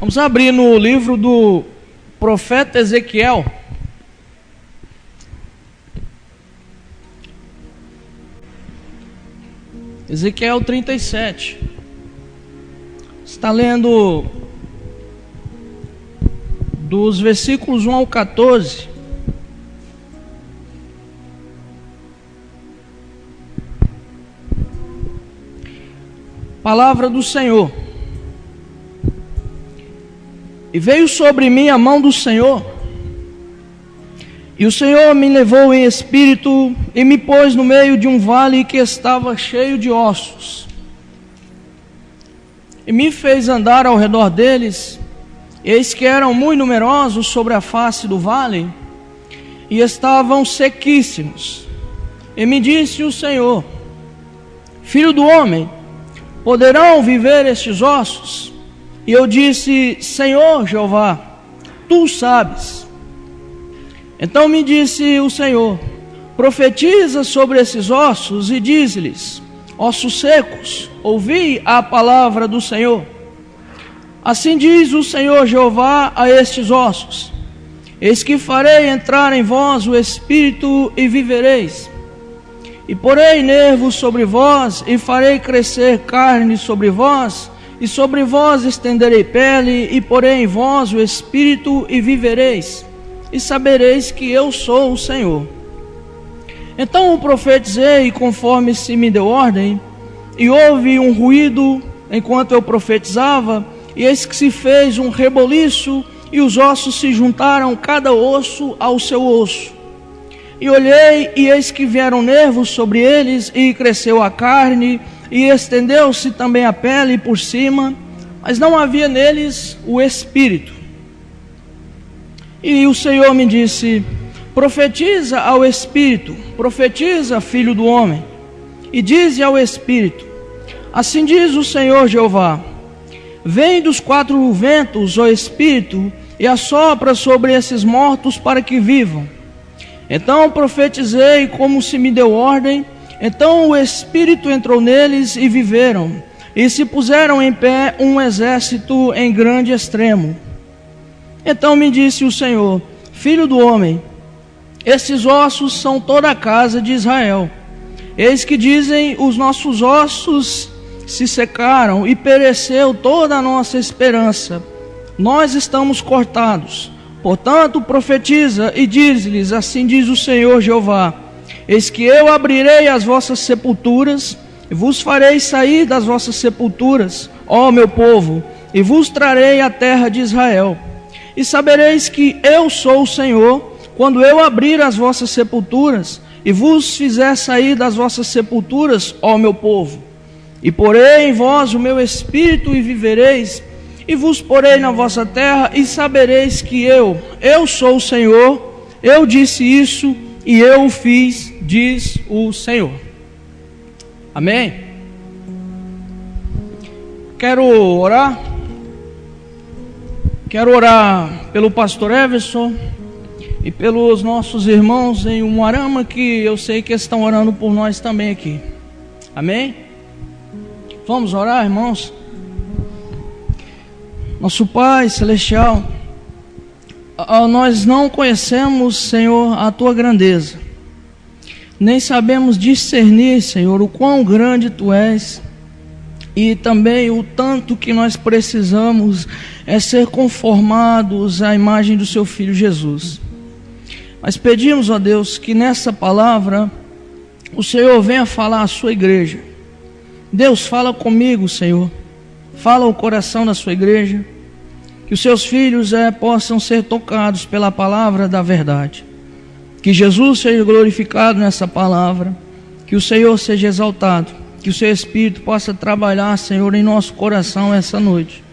Vamos abrir no livro do profeta Ezequiel. Ezequiel 37. Está lendo dos versículos 1 ao 14. Palavra do Senhor. E veio sobre mim a mão do Senhor, e o Senhor me levou em espírito e me pôs no meio de um vale que estava cheio de ossos, e me fez andar ao redor deles. Eis que eram muito numerosos sobre a face do vale, e estavam sequíssimos. E me disse o Senhor: Filho do homem, poderão viver estes ossos? E eu disse: Senhor Jeová, tu sabes. Então me disse o Senhor: profetiza sobre esses ossos e diz-lhes: ossos secos, ouvi a palavra do Senhor. Assim diz o Senhor Jeová a estes ossos: eis que farei entrar em vós o espírito e vivereis. E porei nervos sobre vós, e farei crescer carne sobre vós, e sobre vós estenderei pele, e porei em vós o espírito e vivereis, e sabereis que eu sou o Senhor. Então o profetizei conforme se me deu ordem, e houve um ruído enquanto eu profetizava, e eis que se fez um reboliço, e os ossos se juntaram cada osso ao seu osso. E olhei, e eis que vieram nervos sobre eles, e cresceu a carne, e estendeu-se também a pele por cima, mas não havia neles o espírito. E o Senhor me disse: profetiza ao espírito, profetiza, filho do homem, e dize ao espírito: assim diz o Senhor Jeová: vem dos quatro ventos, ó espírito, e assopra sobre esses mortos para que vivam. Então profetizei como se me deu ordem. Então o Espírito entrou neles e viveram, e se puseram em pé um exército em grande extremo. Então me disse o Senhor: filho do homem, esses ossos são toda a casa de Israel. Eis que dizem: os nossos ossos se secaram e pereceu toda a nossa esperança. Nós estamos cortados. Portanto profetiza e diz-lhes: assim diz o Senhor Jeová: eis que eu abrirei as vossas sepulturas, e vos farei sair das vossas sepulturas, ó meu povo, e vos trarei a terra de Israel. E sabereis que eu sou o Senhor, quando eu abrir as vossas sepulturas, e vos fizer sair das vossas sepulturas, ó meu povo. E porei em vós o meu espírito, e vivereis, e vos porei na vossa terra, e sabereis que eu sou o Senhor, eu disse isso, e eu o fiz, diz o Senhor. Amém? Quero orar pelo pastor Everson e pelos nossos irmãos em Umuarama, que eu sei que estão orando por nós também aqui. Amém? Vamos orar, irmãos? Nosso Pai Celestial, nós não conhecemos, Senhor, a Tua grandeza, nem sabemos discernir, Senhor, o quão grande Tu és, e também o tanto que nós precisamos é ser conformados à imagem do Seu Filho Jesus. Mas pedimos, ó Deus, que nessa palavra o Senhor venha falar à Sua igreja. Deus, fala comigo, Senhor, fala ao coração da Sua igreja, que os Seus filhos possam ser tocados pela palavra da verdade. Que Jesus seja glorificado nessa palavra, que o Senhor seja exaltado, que o Seu Espírito possa trabalhar, Senhor, em nosso coração essa noite.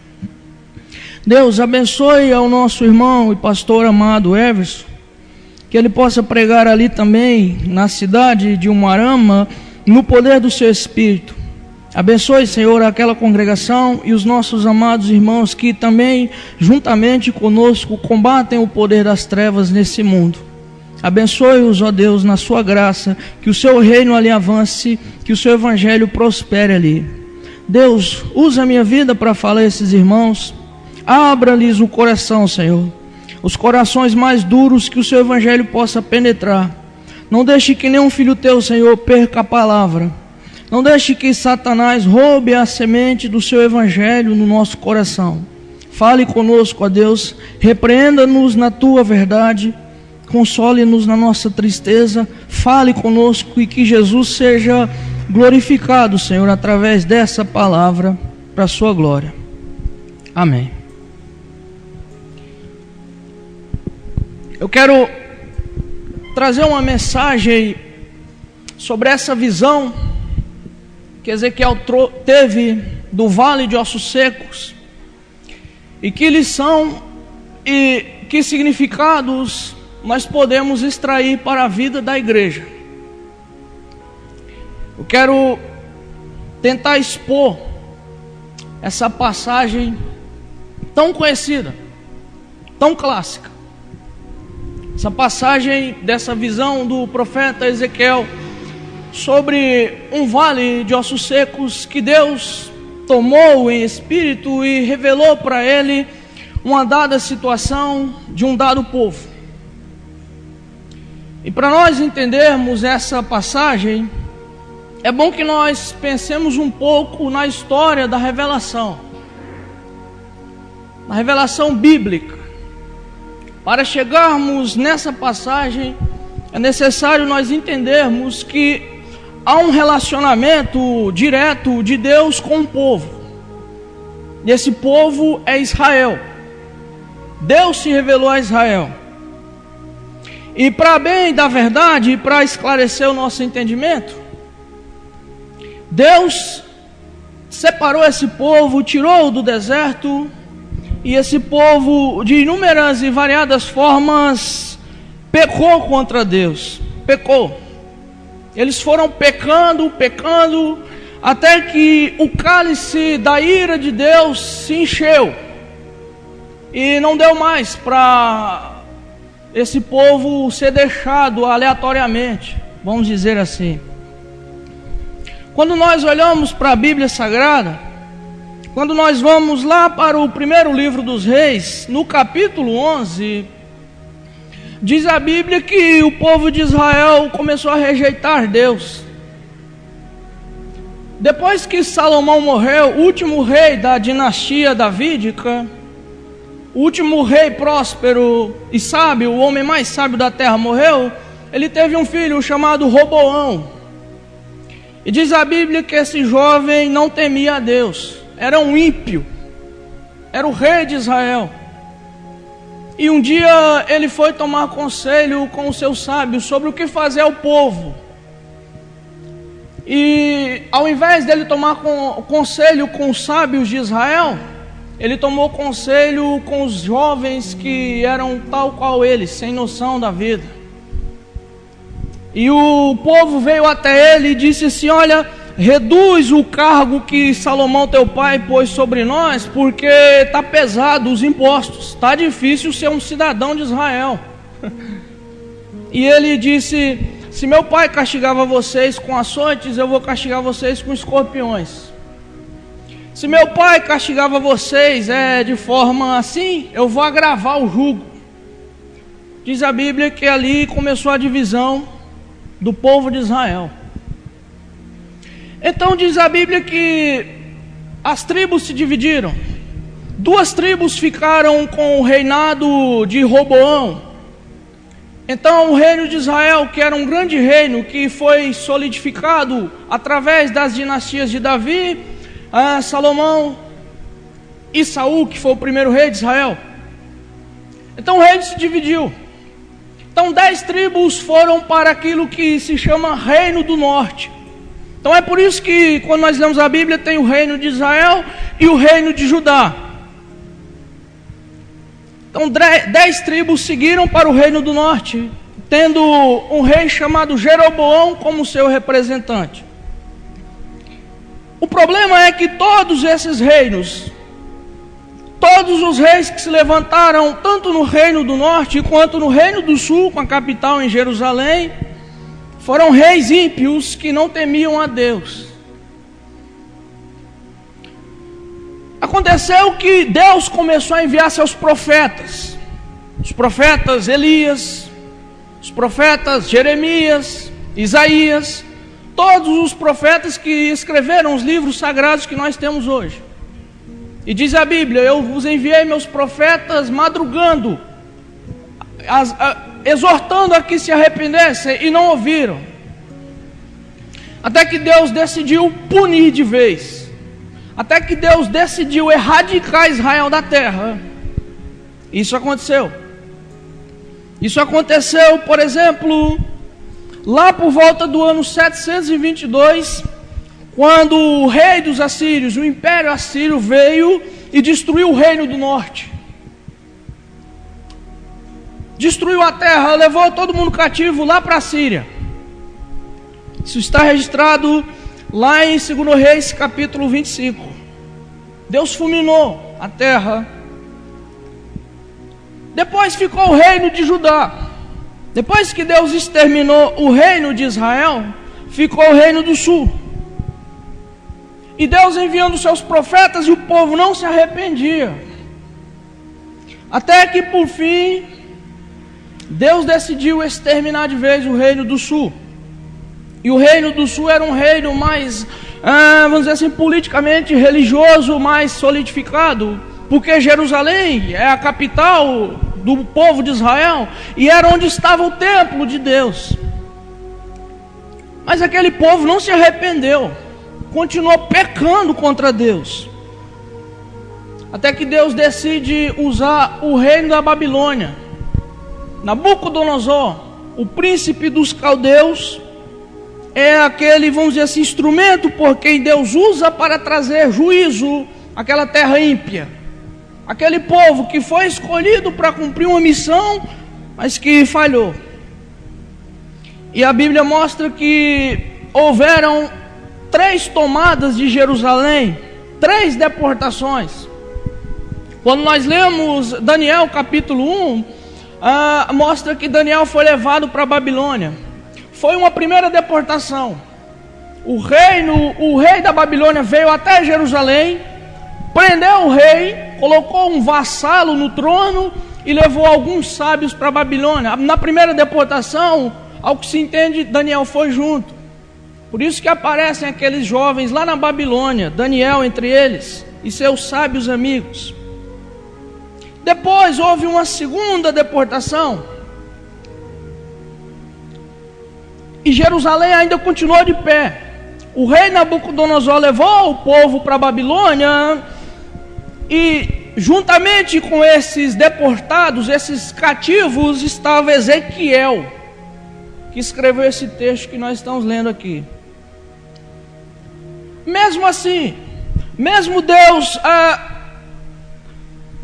Deus, abençoe ao nosso irmão e pastor amado Everson, que ele possa pregar ali também, na cidade de Umuarama, no poder do Seu Espírito. Abençoe, Senhor, aquela congregação e os nossos amados irmãos que também, juntamente conosco, combatem o poder das trevas nesse mundo. Abençoe-os, ó Deus, na Sua graça, que o Seu reino ali avance, que o Seu evangelho prospere ali. Deus, usa a minha vida para falar a esses irmãos. Abra-lhes o coração, Senhor, os corações mais duros, que o seu evangelho possa penetrar. Não deixe que nenhum filho teu, Senhor, perca a palavra. Não deixe que Satanás roube a semente do seu evangelho no nosso coração. Fale conosco, ó Deus, repreenda-nos na tua verdade, console-nos na nossa tristeza, fale conosco e que Jesus seja glorificado, Senhor, através dessa palavra, para a sua glória. Amém. Eu quero trazer uma mensagem sobre essa visão que Ezequiel teve do vale de ossos secos, e que lição e que significados nós podemos extrair para a vida da igreja. Eu quero tentar expor essa passagem tão conhecida, tão clássica, essa passagem dessa visão do profeta Ezequiel sobre um vale de ossos secos que Deus tomou em espírito e revelou para ele uma dada situação de um dado povo. E para nós entendermos essa passagem, é bom que nós pensemos um pouco na história da revelação, na revelação bíblica. Para chegarmos nessa passagem, é necessário nós entendermos que há um relacionamento direto de Deus com o povo. E esse povo é Israel. Deus se revelou a Israel. E para bem da verdade, e para esclarecer o nosso entendimento, Deus separou esse povo, tirou do deserto, e esse povo, de inúmeras e variadas formas, pecou contra Deus. Pecou. Eles foram pecando, até que o cálice da ira de Deus se encheu. E não deu mais para esse povo ser deixado aleatoriamente, vamos dizer assim. Quando nós olhamos para a Bíblia Sagrada, quando nós vamos lá para o primeiro livro dos Reis, no capítulo 11, diz a Bíblia que o povo de Israel começou a rejeitar Deus. Depois que Salomão morreu, o último rei da dinastia davídica, o último rei próspero e sábio, o homem mais sábio da terra, morreu. Ele teve um filho chamado Roboão. E diz a Bíblia que esse jovem não temia a Deus, era um ímpio, era o rei de Israel. E um dia ele foi tomar conselho com os seus sábios sobre o que fazer ao povo. E ao invés dele tomar conselho com os sábios de Israel, ele tomou conselho com os jovens que eram tal qual ele, sem noção da vida. E o povo veio até ele e disse assim: olha, reduz o cargo que Salomão teu pai pôs sobre nós, porque está pesado os impostos, está difícil ser um cidadão de Israel. E ele disse: se meu pai castigava vocês com açoites, eu vou castigar vocês com escorpiões. Se meu pai castigava vocês de forma assim, eu vou agravar o jugo. Diz a Bíblia que ali começou a divisão do povo de Israel. Então diz a Bíblia que as tribos se dividiram. 2 tribos ficaram com o reinado de Roboão. Então o reino de Israel, que era um grande reino, que foi solidificado através das dinastias de Davi, Salomão e Saul, que foi o primeiro rei de Israel. Então o reino se dividiu. Então 10 tribos foram para aquilo que se chama Reino do Norte. Então é por isso que quando nós lemos a Bíblia tem o reino de Israel e o reino de Judá. Então 10 tribos seguiram para o reino do norte, tendo um rei chamado Jeroboão como seu representante. O problema é que todos esses reinos, todos os reis que se levantaram, tanto no reino do norte quanto no reino do sul, com a capital em Jerusalém, foram reis ímpios que não temiam a Deus. Aconteceu que Deus começou a enviar seus profetas, os profetas Elias, os profetas Jeremias, Isaías, todos os profetas que escreveram os livros sagrados que nós temos hoje. E diz a Bíblia: eu vos enviei meus profetas madrugando, exortando a que se arrependessem, e não ouviram. Até que Deus decidiu punir de vez. Até que Deus decidiu erradicar Israel da terra. Isso aconteceu. Isso aconteceu, por exemplo, lá por volta do ano 722, quando o rei dos assírios, o império assírio, veio e destruiu o reino do norte. Destruiu a terra, levou todo mundo cativo lá para a Síria. Isso está registrado lá em 2 Reis, capítulo 25. Deus fulminou a terra. Depois ficou o reino de Judá. Depois que Deus exterminou o reino de Israel, ficou o reino do sul. E Deus enviando seus profetas, e o povo não se arrependia. Até que por fim, Deus decidiu exterminar de vez o reino do sul. E o reino do sul era um reino mais, vamos dizer assim, politicamente religioso, mais solidificado, porque Jerusalém é a capital do povo de Israel, e era onde estava o templo de Deus. Mas aquele povo não se arrependeu, continuou pecando contra Deus, até que Deus decide usar o reino da Babilônia. Nabucodonosor, o príncipe dos caldeus, é aquele, vamos dizer assim, instrumento por quem Deus usa para trazer juízo àquela terra ímpia. Aquele povo que foi escolhido para cumprir uma missão, mas que falhou. E a Bíblia mostra que houveram 3 tomadas de Jerusalém, 3 deportações. Quando nós lemos Daniel capítulo 1, mostra que Daniel foi levado para a Babilônia. Foi uma primeira deportação. O rei da Babilônia veio até Jerusalém, prendeu o rei, colocou um vassalo no trono e levou alguns sábios para a Babilônia. Na primeira deportação, ao que se entende, Daniel foi junto. Por isso que aparecem aqueles jovens lá na Babilônia, Daniel entre eles e seus sábios amigos. Depois houve uma segunda deportação. E Jerusalém ainda continuou de pé. O rei Nabucodonosor levou o povo para a Babilônia, e juntamente com esses deportados, esses cativos, estava Ezequiel, que escreveu esse texto que nós estamos lendo aqui. Mesmo assim, mesmo Deus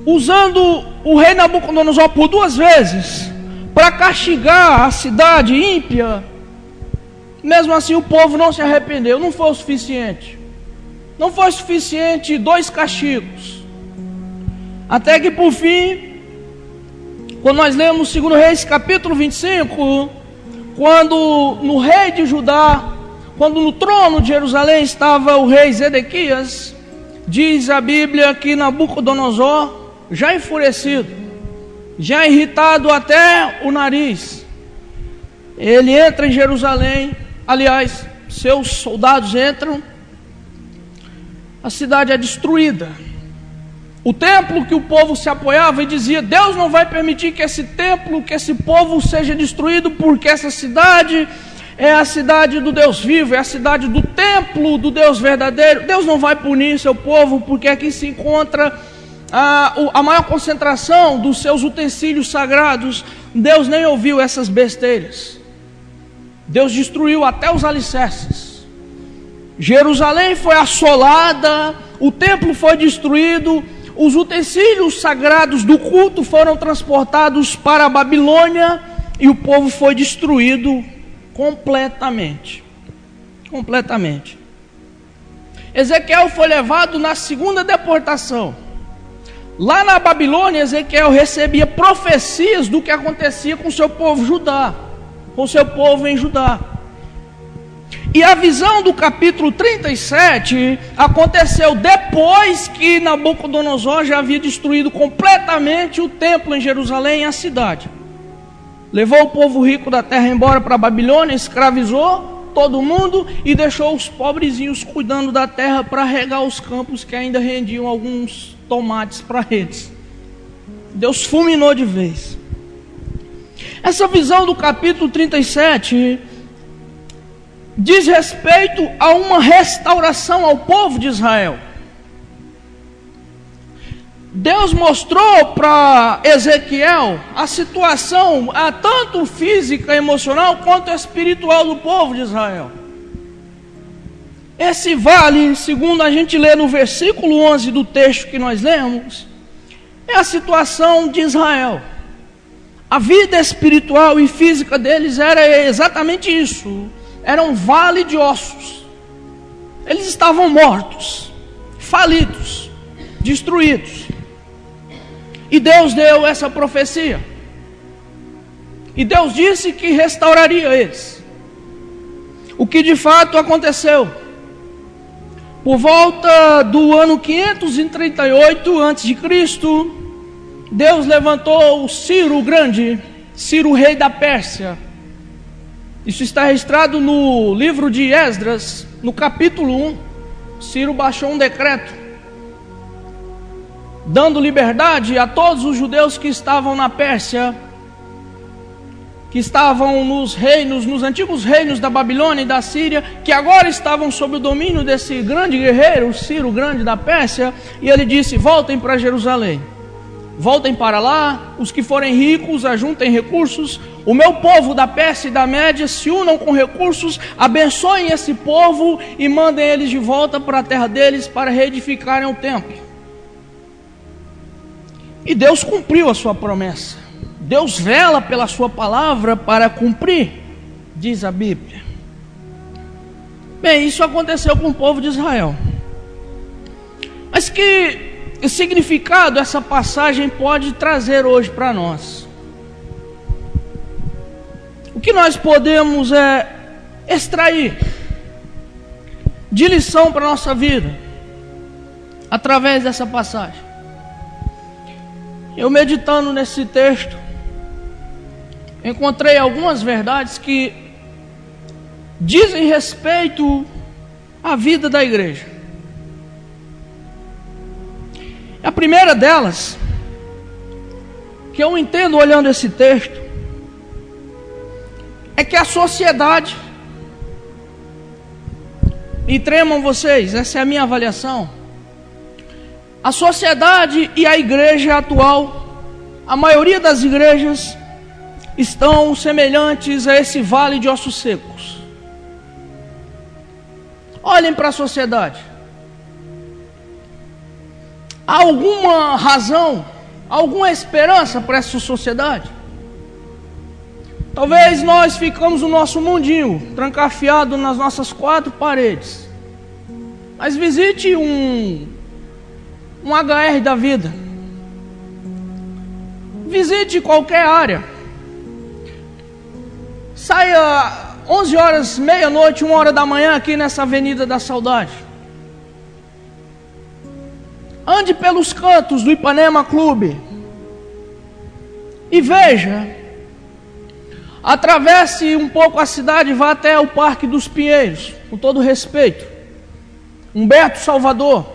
usando o rei Nabucodonosor por 2 vezes para castigar a cidade ímpia, mesmo assim o povo não se arrependeu. Não foi o suficiente. Não foi o suficiente 2 castigos. Até que por fim, quando nós lemos 2 Reis capítulo 25, quando no rei de Judá, quando no trono de Jerusalém estava o rei Zedequias, diz a Bíblia que Nabucodonosor, já enfurecido, já irritado até o nariz, ele entra em Jerusalém. Aliás, seus soldados entram, a cidade é destruída. O templo que o povo se apoiava e dizia: Deus não vai permitir que esse templo, que esse povo seja destruído, porque essa cidade é a cidade do Deus vivo, é a cidade do templo do Deus verdadeiro. Deus não vai punir seu povo, porque aqui se encontra a maior concentração dos seus utensílios sagrados. Deus nem ouviu essas besteiras. Deus destruiu até os alicerces. Jerusalém foi assolada, o templo foi destruído, os utensílios sagrados do culto foram transportados para a Babilônia, e o povo foi destruído completamente. Completamente. Ezequiel foi levado na segunda deportação. Lá na Babilônia, Ezequiel recebia profecias do que acontecia com o seu povo Judá, com o seu povo em Judá. E a visão do capítulo 37 aconteceu depois que Nabucodonosor já havia destruído completamente o templo em Jerusalém e a cidade. Levou o povo rico da terra embora para a Babilônia, escravizou todo mundo e deixou os pobrezinhos cuidando da terra para regar os campos que ainda rendiam alguns tomates para eles. Deus fulminou de vez. Essa visão do capítulo 37 diz respeito a uma restauração ao povo de Israel. Deus mostrou para Ezequiel a situação, tanto física, emocional, quanto espiritual do povo de Israel. Esse vale, segundo a gente lê no versículo 11 do texto que nós lemos, é a situação de Israel. A vida espiritual e física deles era exatamente isso. Era um vale de ossos. Eles estavam mortos, falidos, destruídos. E Deus deu essa profecia. E Deus disse que restauraria eles. O que de fato aconteceu. Por volta do ano 538 a.C., Deus levantou o Ciro o Grande, Ciro rei da Pérsia. Isso está registrado no livro de Esdras, no capítulo 1. Ciro baixou um decreto, dando liberdade a todos os judeus que estavam na Pérsia, que estavam nos antigos reinos da Babilônia e da Síria, que agora estavam sob o domínio desse grande guerreiro, Ciro Grande da Pérsia, e ele disse: voltem para Jerusalém. Voltem para lá, os que forem ricos, ajuntem recursos. O meu povo da Pérsia e da Média se unam com recursos, abençoem esse povo e mandem eles de volta para a terra deles para reedificarem o templo. E Deus cumpriu a sua promessa. Deus vela pela sua palavra para cumprir, diz a Bíblia. Bem, isso aconteceu com o povo de Israel. Mas que significado essa passagem pode trazer hoje para nós? O que nós podemos extrair de lição para a nossa vida através dessa passagem? Eu, meditando nesse texto, encontrei algumas verdades que dizem respeito à vida da igreja. A primeira delas, que eu entendo olhando esse texto, é que a sociedade, e tremam vocês, essa é a minha avaliação, a sociedade e a igreja atual, a maioria das igrejas estão semelhantes a esse vale de ossos secos. Olhem para a sociedade. Há alguma razão, alguma esperança para essa sociedade? Talvez nós ficamos no nosso mundinho, trancafiado nas nossas quatro paredes. Mas visite um HR da vida. Visite qualquer área. Saia 11 horas, meia-noite, 1 hora da manhã aqui nessa Avenida da Saudade. Ande pelos cantos do Ipanema Clube e veja. Atravesse um pouco a cidade e vá até o Parque dos Pinheiros, com todo respeito, Humberto Salvador,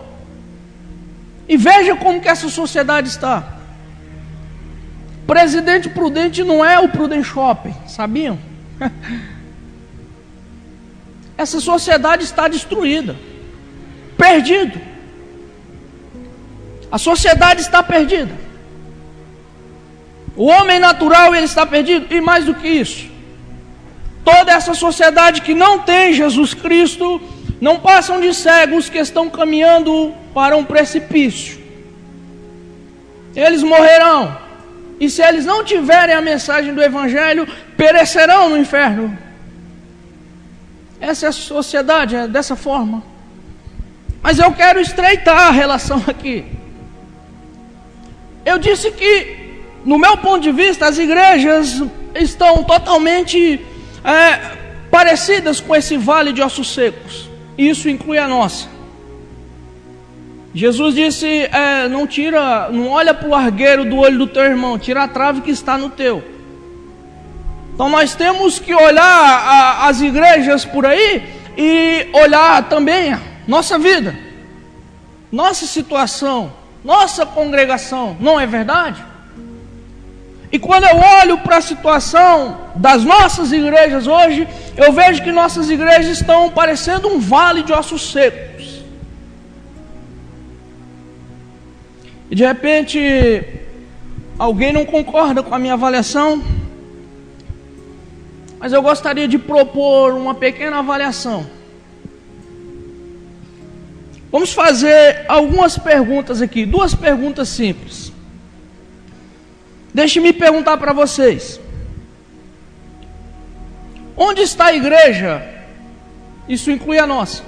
e veja como que essa sociedade está. Presidente Prudente não é o Prudente Shopping, sabiam? Essa sociedade está destruída, perdida. A sociedade está perdida. O homem natural, ele está perdido. E mais do que isso, toda essa sociedade que não tem Jesus Cristo, não passam de cegos que estão caminhando para um precipício. Eles morrerão. E se eles não tiverem a mensagem do Evangelho, perecerão no inferno. Essa é a sociedade, é dessa forma. Mas eu quero estreitar a relação aqui. Eu disse que, no meu ponto de vista, as igrejas estão totalmente parecidas com esse vale de ossos secos. Isso inclui a nossa. Jesus disse, não olha para o argueiro do olho do teu irmão, tira a trave que está no teu. Então nós temos que olhar as igrejas por aí e olhar também a nossa vida, nossa situação, nossa congregação, não é verdade? E quando eu olho para a situação das nossas igrejas hoje, eu vejo que nossas igrejas estão parecendo um vale de ossos secos. E de repente, alguém não concorda com a minha avaliação, mas eu gostaria de propor uma pequena avaliação. Vamos fazer algumas perguntas aqui, 2 perguntas simples. Deixe-me perguntar para vocês: onde está a igreja, isso inclui a nossa,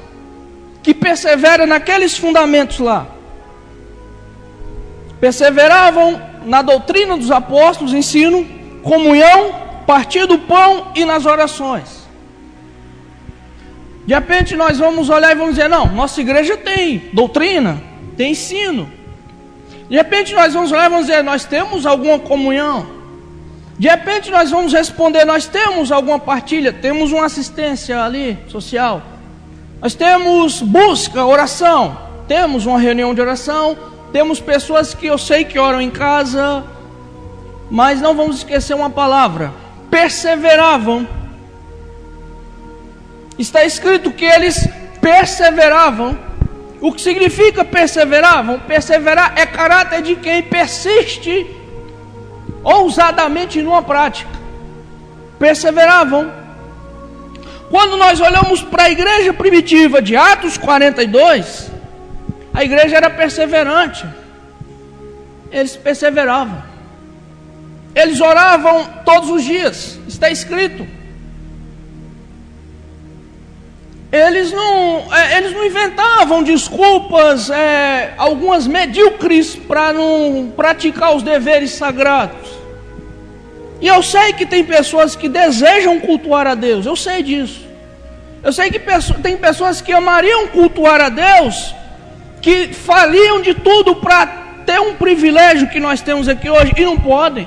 que persevera naqueles fundamentos lá? Perseveravam na doutrina dos apóstolos, ensino, comunhão, partir do pão e nas orações. De repente nós vamos olhar e vamos dizer, não, nossa igreja tem doutrina, tem ensino. De repente nós vamos olhar e vamos dizer, nós temos alguma comunhão. De repente nós vamos responder, nós temos alguma partilha, temos uma assistência ali, social. Nós temos busca, oração, temos uma reunião de oração, temos pessoas que eu sei que oram em casa, mas não vamos esquecer uma palavra, perseveravam. Está escrito que eles perseveravam. O que significa perseveravam? Perseverar é caráter de quem persiste ousadamente numa prática. Perseveravam. Quando nós olhamos para a igreja primitiva de Atos 42, a igreja era perseverante. Eles perseveravam. Eles oravam todos os dias. Está escrito. Eles não inventavam desculpas, algumas medíocres, para não praticar os deveres sagrados. E eu sei que tem pessoas que desejam cultuar a Deus, eu sei disso. Eu sei que tem pessoas que amariam cultuar a Deus, que fariam de tudo para ter um privilégio que nós temos aqui hoje, e não podem.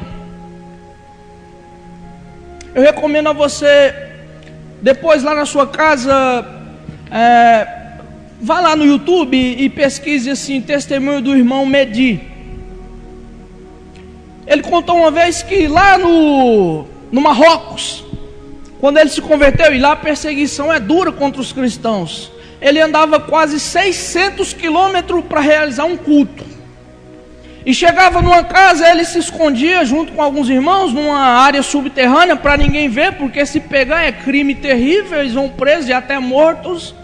Eu recomendo a você, depois lá na sua casa, vá lá no YouTube e pesquise assim, testemunho do irmão Medi. Ele contou uma vez que lá no Marrocos, quando ele se converteu, e lá a perseguição é dura contra os cristãos, ele andava quase 600 quilômetros para realizar um culto. E chegava numa casa, ele se escondia junto com alguns irmãos numa área subterrânea para ninguém ver, porque se pegar é crime terrível, eles vão presos e até mortos.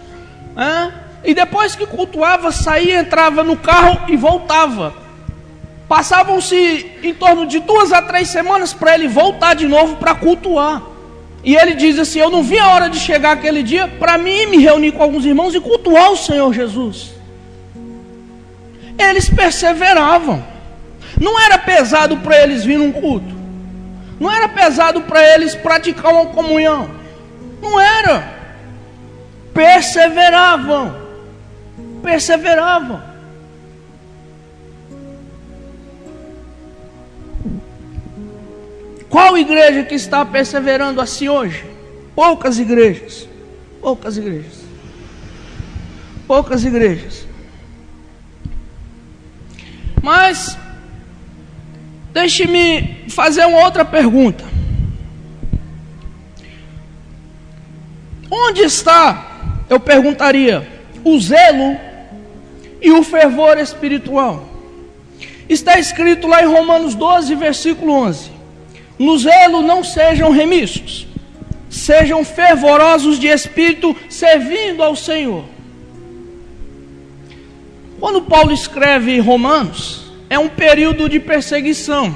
E depois que cultuava, saía, entrava no carro e voltava. Passavam-se em torno de 2 a 3 semanas para ele voltar de novo para cultuar. E ele diz assim, eu não vi a hora de chegar aquele dia para mim me reunir com alguns irmãos e cultuar o Senhor Jesus. Eles perseveravam. Não era pesado para eles vir num culto. Não era pesado para eles praticar uma comunhão. Não era. Perseveravam. Perseveravam. Qual igreja que está perseverando assim hoje? Poucas igrejas. Poucas igrejas. Poucas igrejas. Mas deixe-me fazer uma outra pergunta. Onde está, eu perguntaria, o zelo e o fervor espiritual? Está escrito lá em Romanos 12, versículo 11. No zelo não sejam remissos, sejam fervorosos de espírito, servindo ao Senhor. Quando Paulo escreve Romanos, é um período de perseguição.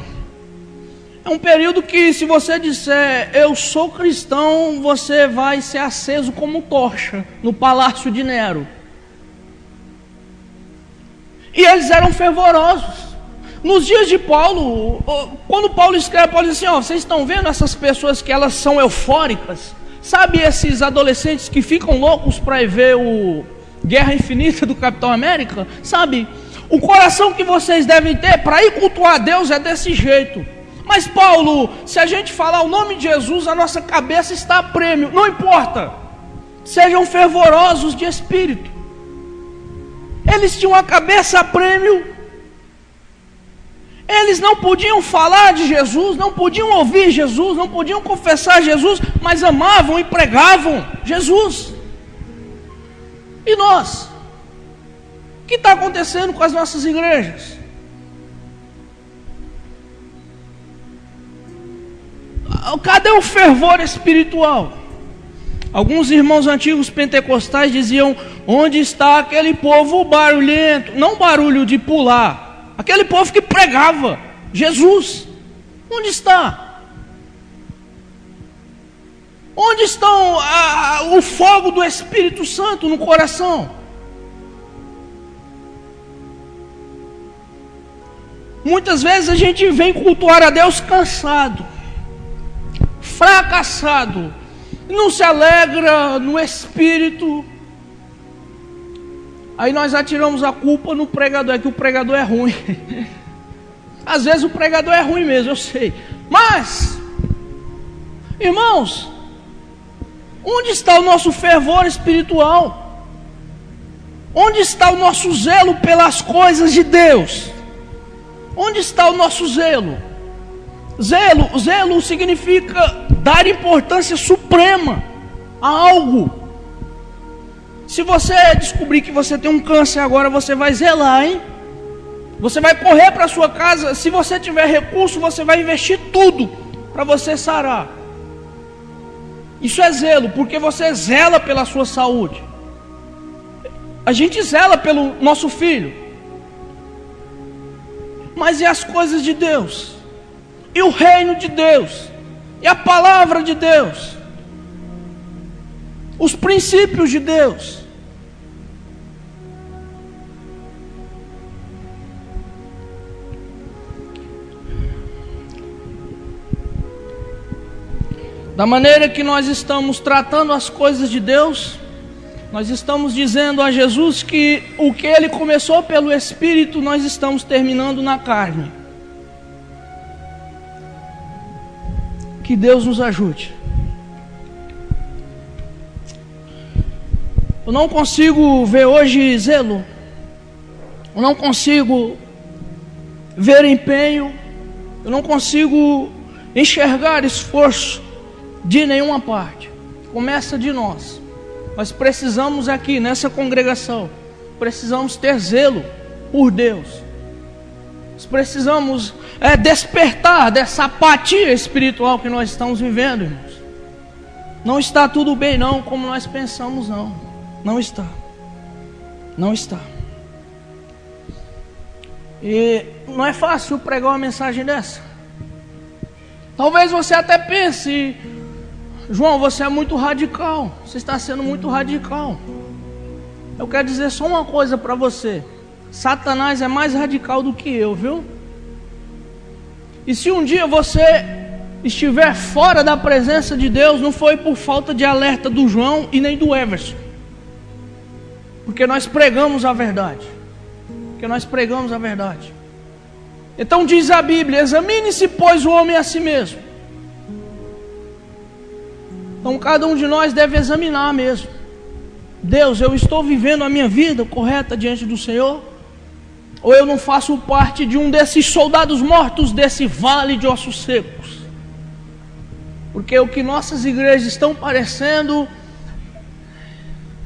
É um período que, se você disser, eu sou cristão, você vai ser aceso como tocha no palácio de Nero. E eles eram fervorosos. Nos dias de Paulo, quando Paulo escreve, Paulo diz assim, vocês estão vendo essas pessoas que elas são eufóricas? Sabe esses adolescentes que ficam loucos para ver o Guerra Infinita do Capitão América? Sabe, o coração que vocês devem ter para ir cultuar a Deus é desse jeito. Mas Paulo, se a gente falar o nome de Jesus, a nossa cabeça está a prêmio. Não importa, sejam fervorosos de espírito. Eles tinham a cabeça a prêmio. Eles não podiam falar de Jesus, não podiam ouvir Jesus, não podiam confessar Jesus, mas amavam e pregavam Jesus. E nós? O que está acontecendo com as nossas igrejas? Cadê o fervor espiritual? Alguns irmãos antigos pentecostais diziam: onde está aquele povo barulhento? Não barulho de pular, aquele povo que pregava Jesus. Onde está? Onde estão o fogo do Espírito Santo no coração? Muitas vezes a gente vem cultuar a Deus cansado, fracassado, não se alegra no espírito. Aí nós atiramos a culpa no pregador, é que o pregador é ruim. Às vezes o pregador é ruim mesmo, eu sei. Mas, irmãos, onde está o nosso fervor espiritual? Onde está o nosso zelo pelas coisas de Deus? Onde está o nosso zelo? Zelo significa dar importância suprema a algo. Se você descobrir que você tem um câncer agora, você vai zelar, hein? Você vai correr para sua casa. Se você tiver recurso, você vai investir tudo para você sarar. Isso é zelo, porque você zela pela sua saúde. A gente zela pelo nosso filho. Mas e as coisas de Deus? E o reino de Deus? E a palavra de Deus? Os princípios de Deus? Da maneira que nós estamos tratando as coisas de Deus, nós estamos dizendo a Jesus que o que Ele começou pelo Espírito, nós estamos terminando na carne. Que Deus nos ajude. Eu não consigo ver hoje zelo, eu não consigo ver empenho, eu não consigo enxergar esforço de nenhuma parte. Começa de nós. Nós precisamos aqui nessa congregação, precisamos ter zelo por Deus. Nós precisamos despertar dessa apatia espiritual que nós estamos vivendo, irmãos. Não está tudo bem não, como nós pensamos não. Não está. Não está. E não é fácil pregar uma mensagem dessa. Talvez você até pense: João, você é muito radical. Você está sendo muito radical. Eu quero dizer só uma coisa para você: Satanás é mais radical do que eu, viu? E se um dia você estiver fora da presença de Deus, não foi por falta de alerta do João e nem do Everson, porque nós pregamos a verdade. Porque nós pregamos a verdade. Então diz a Bíblia: examine-se, pois, o homem a si mesmo. Então cada um de nós deve examinar mesmo. Deus, eu estou vivendo a minha vida correta diante do Senhor? Ou eu não faço parte de um desses soldados mortos desse vale de ossos secos? Porque o que nossas igrejas estão parecendo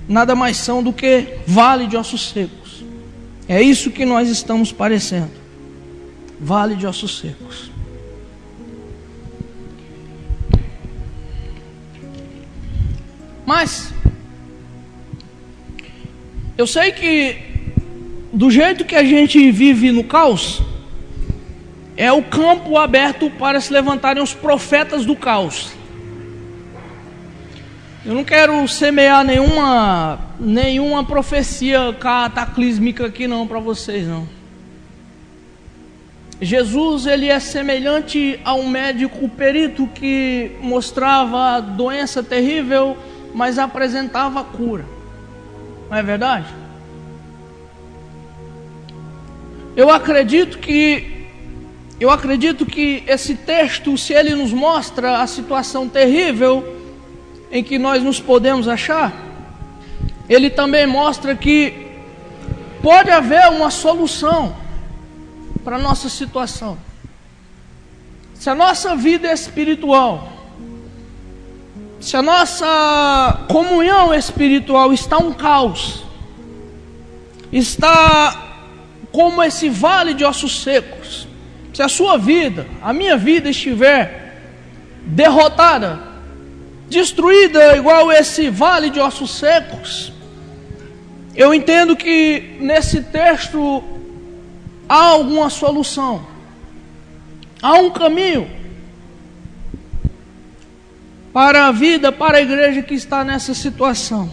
nada mais são do que vale de ossos secos. É isso que nós estamos parecendo. Vale de ossos secos. Mas eu sei que do jeito que a gente vive no caos, é o campo aberto para se levantarem os profetas do caos. Eu não quero semear nenhuma profecia cataclísmica aqui não para vocês não. Jesus, ele é semelhante a um médico perito que mostrava a doença terrível, mas apresentava a cura. Não é verdade? Eu acredito que esse texto, se ele nos mostra a situação terrível em que nós nos podemos achar, ele também mostra que pode haver uma solução para a nossa situação. Se a nossa vida espiritual, se a nossa comunhão espiritual está um caos, está como esse vale de ossos secos, se a sua vida, a minha vida estiver derrotada, destruída igual esse vale de ossos secos, eu entendo que nesse texto há alguma solução, há um caminho para a vida, para a igreja que está nessa situação.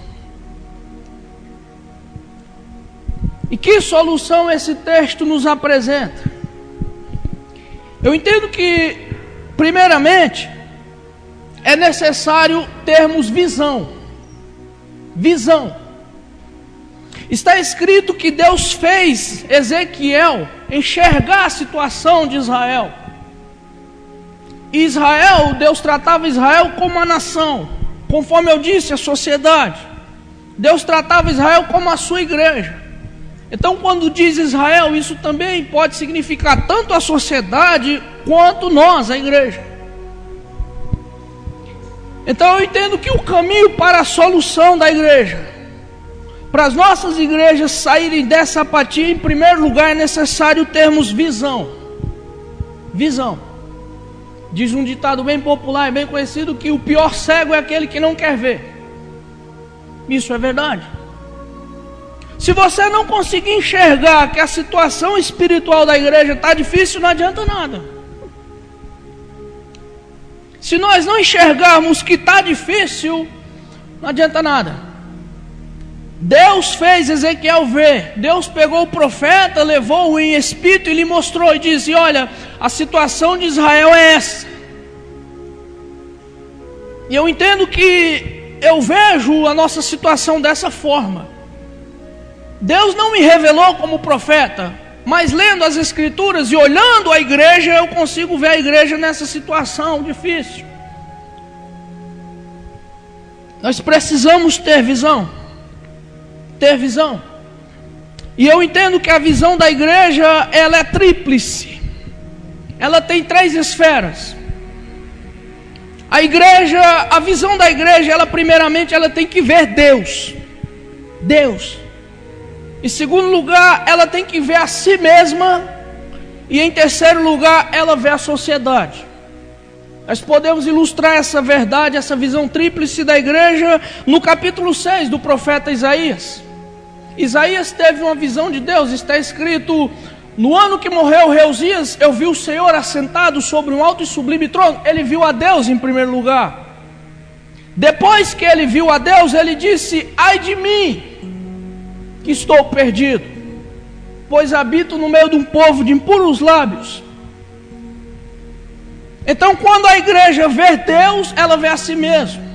E que solução esse texto nos apresenta? Eu entendo que, primeiramente, é necessário termos visão. Visão. Está escrito que Deus fez Ezequiel enxergar a situação de Israel. Israel, Deus tratava Israel como uma nação, conforme eu disse, a sociedade. Deus tratava Israel como a sua igreja. Então, quando diz Israel, isso também pode significar tanto a sociedade quanto nós, a igreja. Então, eu entendo que o caminho para a solução da igreja, para as nossas igrejas saírem dessa apatia, em primeiro lugar é necessário termos visão. Visão. Diz um ditado bem popular e bem conhecido que o pior cego é aquele que não quer ver. Isso é verdade. Se você não conseguir enxergar que a situação espiritual da igreja está difícil, não adianta nada. Se nós não enxergarmos que está difícil, não adianta nada. Deus fez Ezequiel ver. Deus pegou o profeta, levou-o em espírito e lhe mostrou e disse: olha, a situação de Israel é essa. E eu entendo que eu vejo a nossa situação dessa forma. Deus não me revelou como profeta, mas lendo as escrituras e olhando a igreja, eu consigo ver a igreja nessa situação difícil. Nós precisamos ter visão. Ter visão. E eu entendo que a visão da igreja, ela é tríplice. Ela tem 3 esferas. A igreja, a visão da igreja, ela primeiramente ela tem que ver Deus. Deus. Em segundo lugar, ela tem que ver a si mesma. E em terceiro lugar, ela vê a sociedade. Nós podemos ilustrar essa verdade, essa visão tríplice da igreja no capítulo 6 do profeta Isaías. Isaías teve uma visão de Deus. Está escrito: no ano que morreu o rei Uzias, eu vi o Senhor assentado sobre um alto e sublime trono. Ele viu a Deus em primeiro lugar. Depois que ele viu a Deus, ele disse: ai de mim, que estou perdido, pois habito no meio de um povo de impuros lábios. Então, quando a igreja vê Deus, ela vê a si mesma.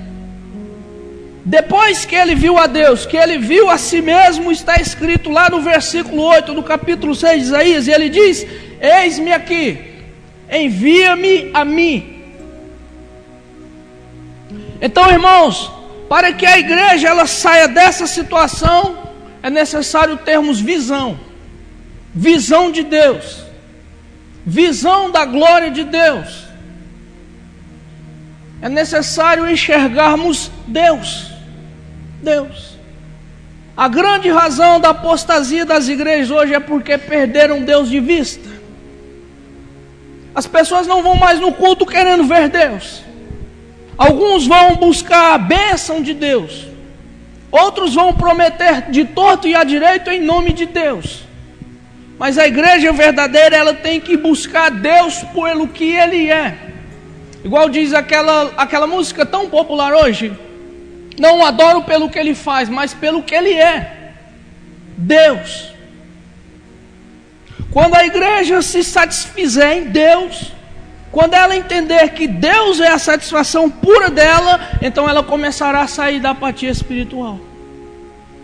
Depois que ele viu a Deus, que ele viu a si mesmo, está escrito lá no versículo 8 do capítulo 6 de Isaías, e ele diz: eis-me aqui, envia-me a mim. Então, irmãos, para que a igreja ela saia dessa situação, é necessário termos visão. Visão de Deus. Visão da glória de Deus. É necessário enxergarmos Deus. Deus. A grande razão da apostasia das igrejas hoje é porque perderam Deus de vista. As pessoas não vão mais no culto querendo ver Deus. Alguns vão buscar a bênção de Deus. Outros vão prometer de torto e à direito em nome de Deus. Mas a igreja verdadeira, ela tem que buscar Deus pelo que Ele é. Igual diz aquela música tão popular hoje: não o adoro pelo que Ele faz, mas pelo que Ele é. Deus. Quando a igreja se satisfizer em Deus, quando ela entender que Deus é a satisfação pura dela, então ela começará a sair da apatia espiritual.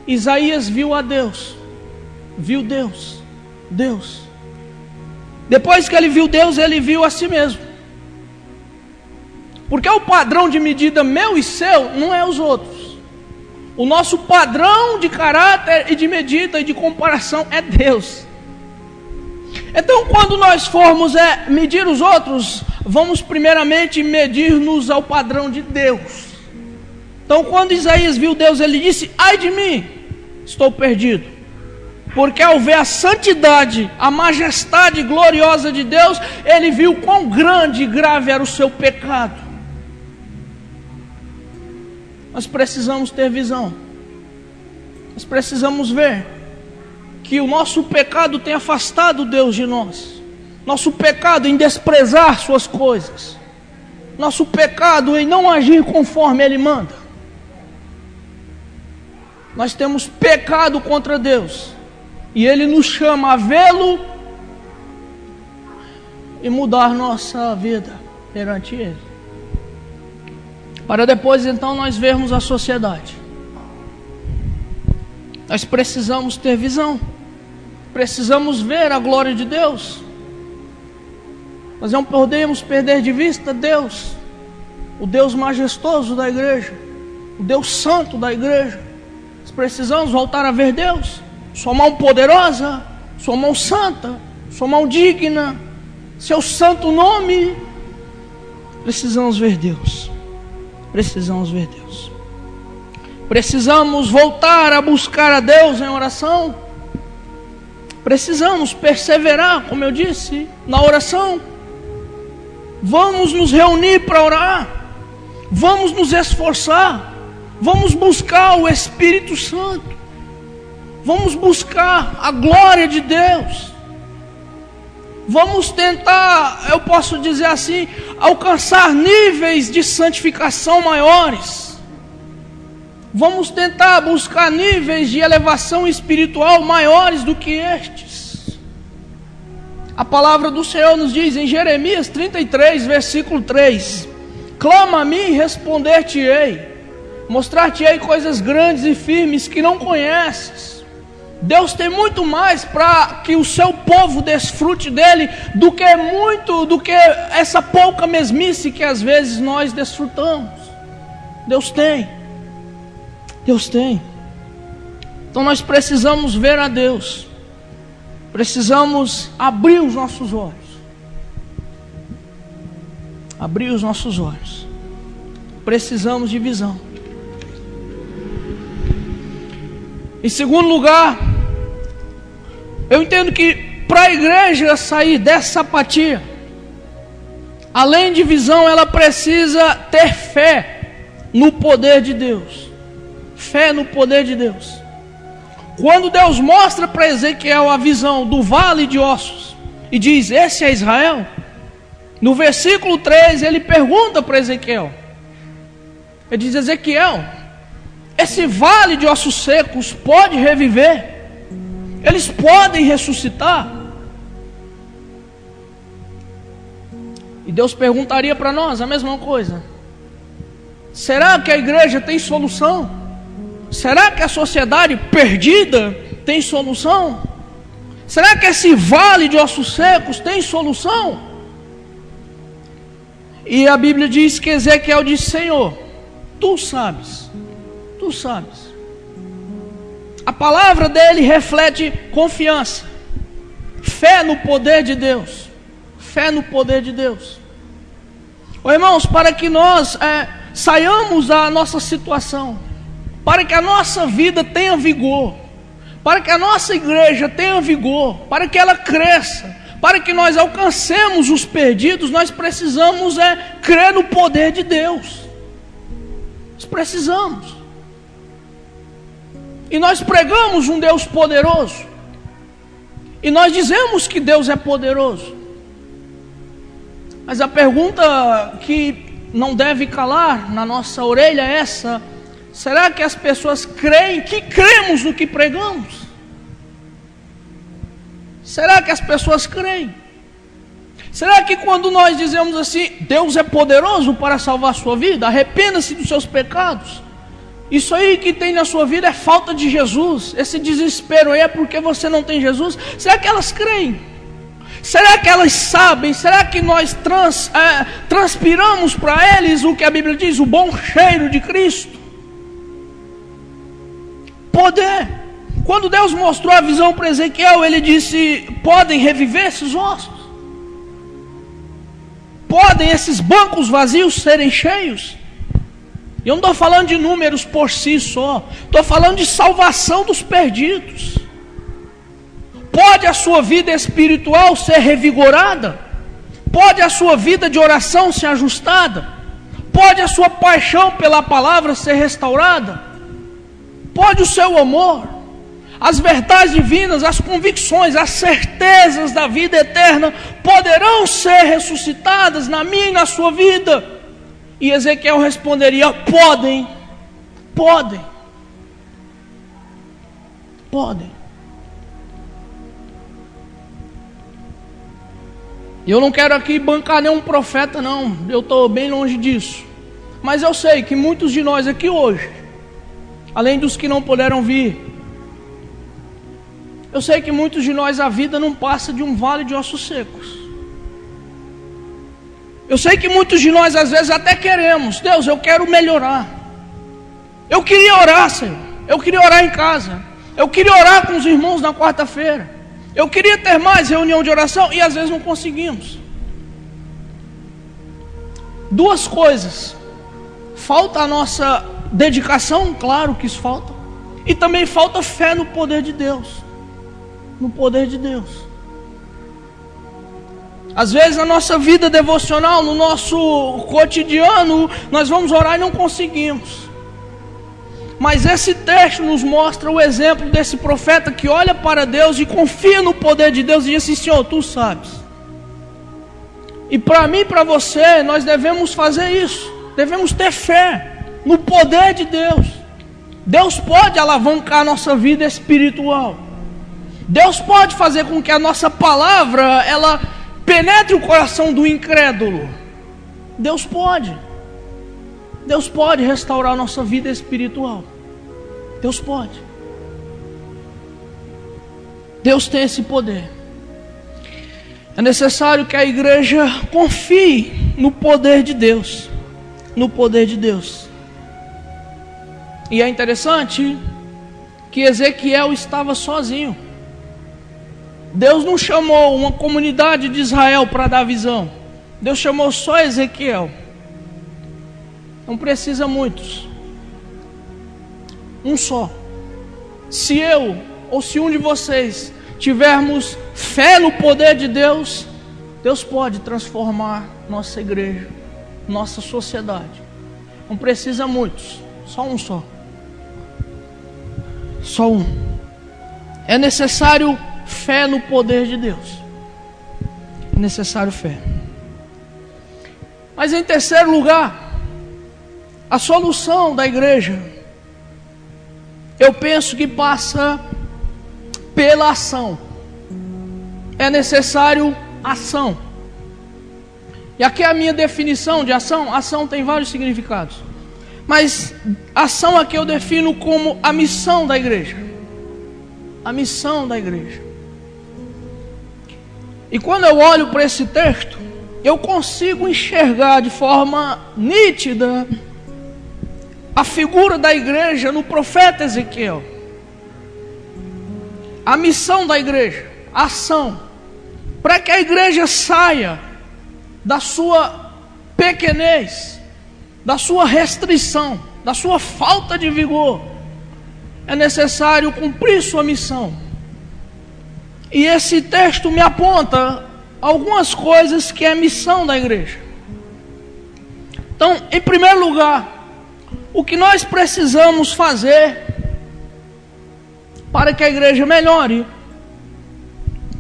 Isaías viu a Deus, viu Deus. Depois que ele viu Deus, ele viu a si mesmo. Porque o padrão de medida meu e seu não é os outros. O nosso padrão de caráter e de medida e de comparação é Deus. Então, quando nós formos medir os outros, vamos primeiramente medir-nos ao padrão de Deus. Então, quando Isaías viu Deus, ele disse: ai de mim, estou perdido. Porque ao ver a santidade, a majestade gloriosa de Deus, ele viu quão grande e grave era o seu pecado. Nós precisamos ter visão. Nós precisamos ver que o nosso pecado tem afastado Deus de nós. Nosso pecado em desprezar suas coisas. Nosso pecado em não agir conforme Ele manda. Nós temos pecado contra Deus. E Ele nos chama a vê-lo e mudar nossa vida perante Ele. Para depois então nós vermos a sociedade. Nós precisamos ter visão. Precisamos ver a glória de Deus. Nós não podemos perder de vista Deus, o Deus majestoso da igreja, o Deus santo da igreja. Nós precisamos voltar a ver Deus, sua mão poderosa, sua mão santa, sua mão digna, seu santo nome. Precisamos ver Deus. Precisamos ver Deus. Precisamos voltar a buscar a Deus em oração. Precisamos perseverar, como eu disse, na oração. Vamos nos reunir para orar. Vamos nos esforçar. Vamos buscar o Espírito Santo. Vamos buscar a glória de Deus. Vamos tentar, eu posso dizer assim, alcançar níveis de santificação maiores. Vamos tentar buscar níveis de elevação espiritual maiores do que estes. A palavra do Senhor nos diz em Jeremias 33, versículo 3: clama a mim e responder-te-ei, mostrar-te-ei coisas grandes e firmes que não conheces. Deus tem muito mais para que o seu povo desfrute dele do que essa pouca mesmice que às vezes nós desfrutamos. Deus tem. Deus tem. Então nós precisamos ver a Deus. Precisamos abrir os nossos olhos. Abrir os nossos olhos. Precisamos de visão. Em segundo lugar, eu entendo que para a igreja sair dessa apatia, além de visão, ela precisa ter fé no poder de Deus. Fé no poder de Deus. Quando Deus mostra para Ezequiel a visão do vale de ossos e diz: esse é Israel, no versículo 3 ele pergunta para Ezequiel, ele diz: Ezequiel, esse vale de ossos secos pode reviver? Eles podem ressuscitar? E Deus perguntaria para nós a mesma coisa: será que a igreja tem solução? Será que a sociedade perdida tem solução? Será que esse vale de ossos secos tem solução? E a Bíblia diz que Ezequiel disse: Senhor, tu sabes. Tu sabes. A palavra dele reflete confiança, fé no poder de Deus. Fé no poder de Deus. Irmãos, para que nós saiamos da nossa situação, para que a nossa vida tenha vigor, para que a nossa igreja tenha vigor, para que ela cresça, para que nós alcancemos os perdidos, nós precisamos crer no poder de Deus. Nós precisamos. E nós pregamos um Deus poderoso. E nós dizemos que Deus é poderoso. Mas a pergunta que não deve calar na nossa orelha é essa: será que as pessoas creem que cremos no que pregamos? Será que as pessoas creem? Será que quando nós dizemos assim, Deus é poderoso para salvar a sua vida, arrependa-se dos seus pecados, isso aí que tem na sua vida é falta de Jesus, esse desespero aí é porque você não tem Jesus? Será que elas creem? Será que elas sabem? Será que nós transpiramos para eles o que a Bíblia diz, o bom cheiro de Cristo? Poder. Quando Deus mostrou a visão para Ezequiel, ele disse, podem reviver esses ossos? Podem esses bancos vazios serem cheios? Eu não estou falando de números por si só, estou falando de salvação dos perdidos. Pode a sua vida espiritual ser revigorada? Pode a sua vida de oração ser ajustada? Pode a sua paixão pela palavra ser restaurada? Pode o seu amor, as verdades divinas, as convicções, as certezas da vida eterna poderão ser ressuscitadas na minha e na sua vida? E Ezequiel responderia, podem. Eu não quero aqui bancar nenhum profeta não, eu estou bem longe disso. Mas eu sei que muitos de nós aqui hoje, além dos que não puderam vir, eu sei que muitos de nós a vida não passa de um vale de ossos secos. Eu sei que muitos de nós às vezes até queremos, Deus, eu quero melhorar. Eu queria orar, Senhor. Eu queria orar em casa. Eu queria orar com os irmãos na quarta-feira. Eu queria ter mais reunião de oração e às vezes não conseguimos. Duas coisas. Falta a nossa dedicação, claro que isso falta. E também falta fé no poder de Deus. No poder de Deus. Às vezes na nossa vida devocional, no nosso cotidiano, nós vamos orar e não conseguimos. Mas esse texto nos mostra o exemplo desse profeta que olha para Deus e confia no poder de Deus e diz assim, Senhor, Tu sabes. E para mim e para você, nós devemos fazer isso. Devemos ter fé no poder de Deus. Deus pode alavancar a nossa vida espiritual. Deus pode fazer com que a nossa palavra, ela penetre o coração do incrédulo. Deus pode restaurar a nossa vida espiritual. Deus pode. Deus tem esse poder. É necessário que a igreja confie no poder de Deus. No poder de Deus. E é interessante que Ezequiel estava sozinho. Deus não chamou uma comunidade de Israel para dar visão. Deus chamou só Ezequiel. Não precisa muitos. Um só. Se eu ou se um de vocês tivermos fé no poder de Deus, Deus pode transformar nossa igreja, nossa sociedade. Não precisa muitos. Só um só. Só um. É necessário fé no poder de Deus. É necessário fé. Mas em terceiro lugar, a solução da igreja, eu penso que passa pela ação. É necessário ação. E aqui é a minha definição de ação. Ação tem vários significados. Mas ação aqui eu defino como a missão da igreja. A missão da igreja. E quando eu olho para esse texto, eu consigo enxergar de forma nítida a figura da igreja no profeta Ezequiel. A missão da igreja, a ação, para que a igreja saia da sua pequenez, da sua restrição, da sua falta de vigor, é necessário cumprir sua missão. E esse texto me aponta algumas coisas que é a missão da igreja. Então, em primeiro lugar, o que nós precisamos fazer para que a igreja melhore?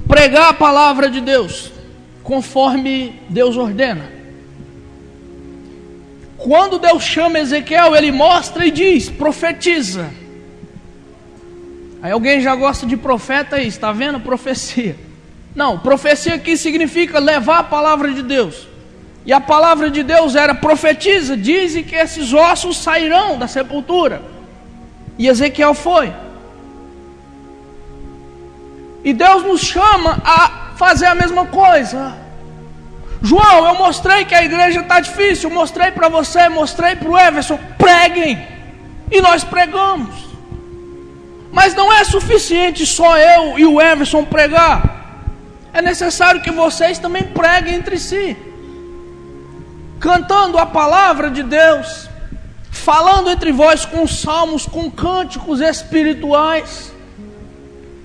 Pregar a palavra de Deus, conforme Deus ordena. Quando Deus chama Ezequiel, Ele mostra e diz, profetiza. Aí alguém já gosta de profeta aí, está vendo? Profecia. Não, profecia aqui significa levar a palavra de Deus. E a palavra de Deus era: profetiza, dize que esses ossos sairão da sepultura. E Ezequiel foi. E Deus nos chama a fazer a mesma coisa. João, eu mostrei que a igreja está difícil, eu mostrei para você, mostrei para o Everson, preguem. E nós pregamos. Mas não é suficiente só eu e o Everson pregar. É necessário que vocês também preguem entre si, cantando a palavra de Deus, falando entre vós com salmos, com cânticos espirituais.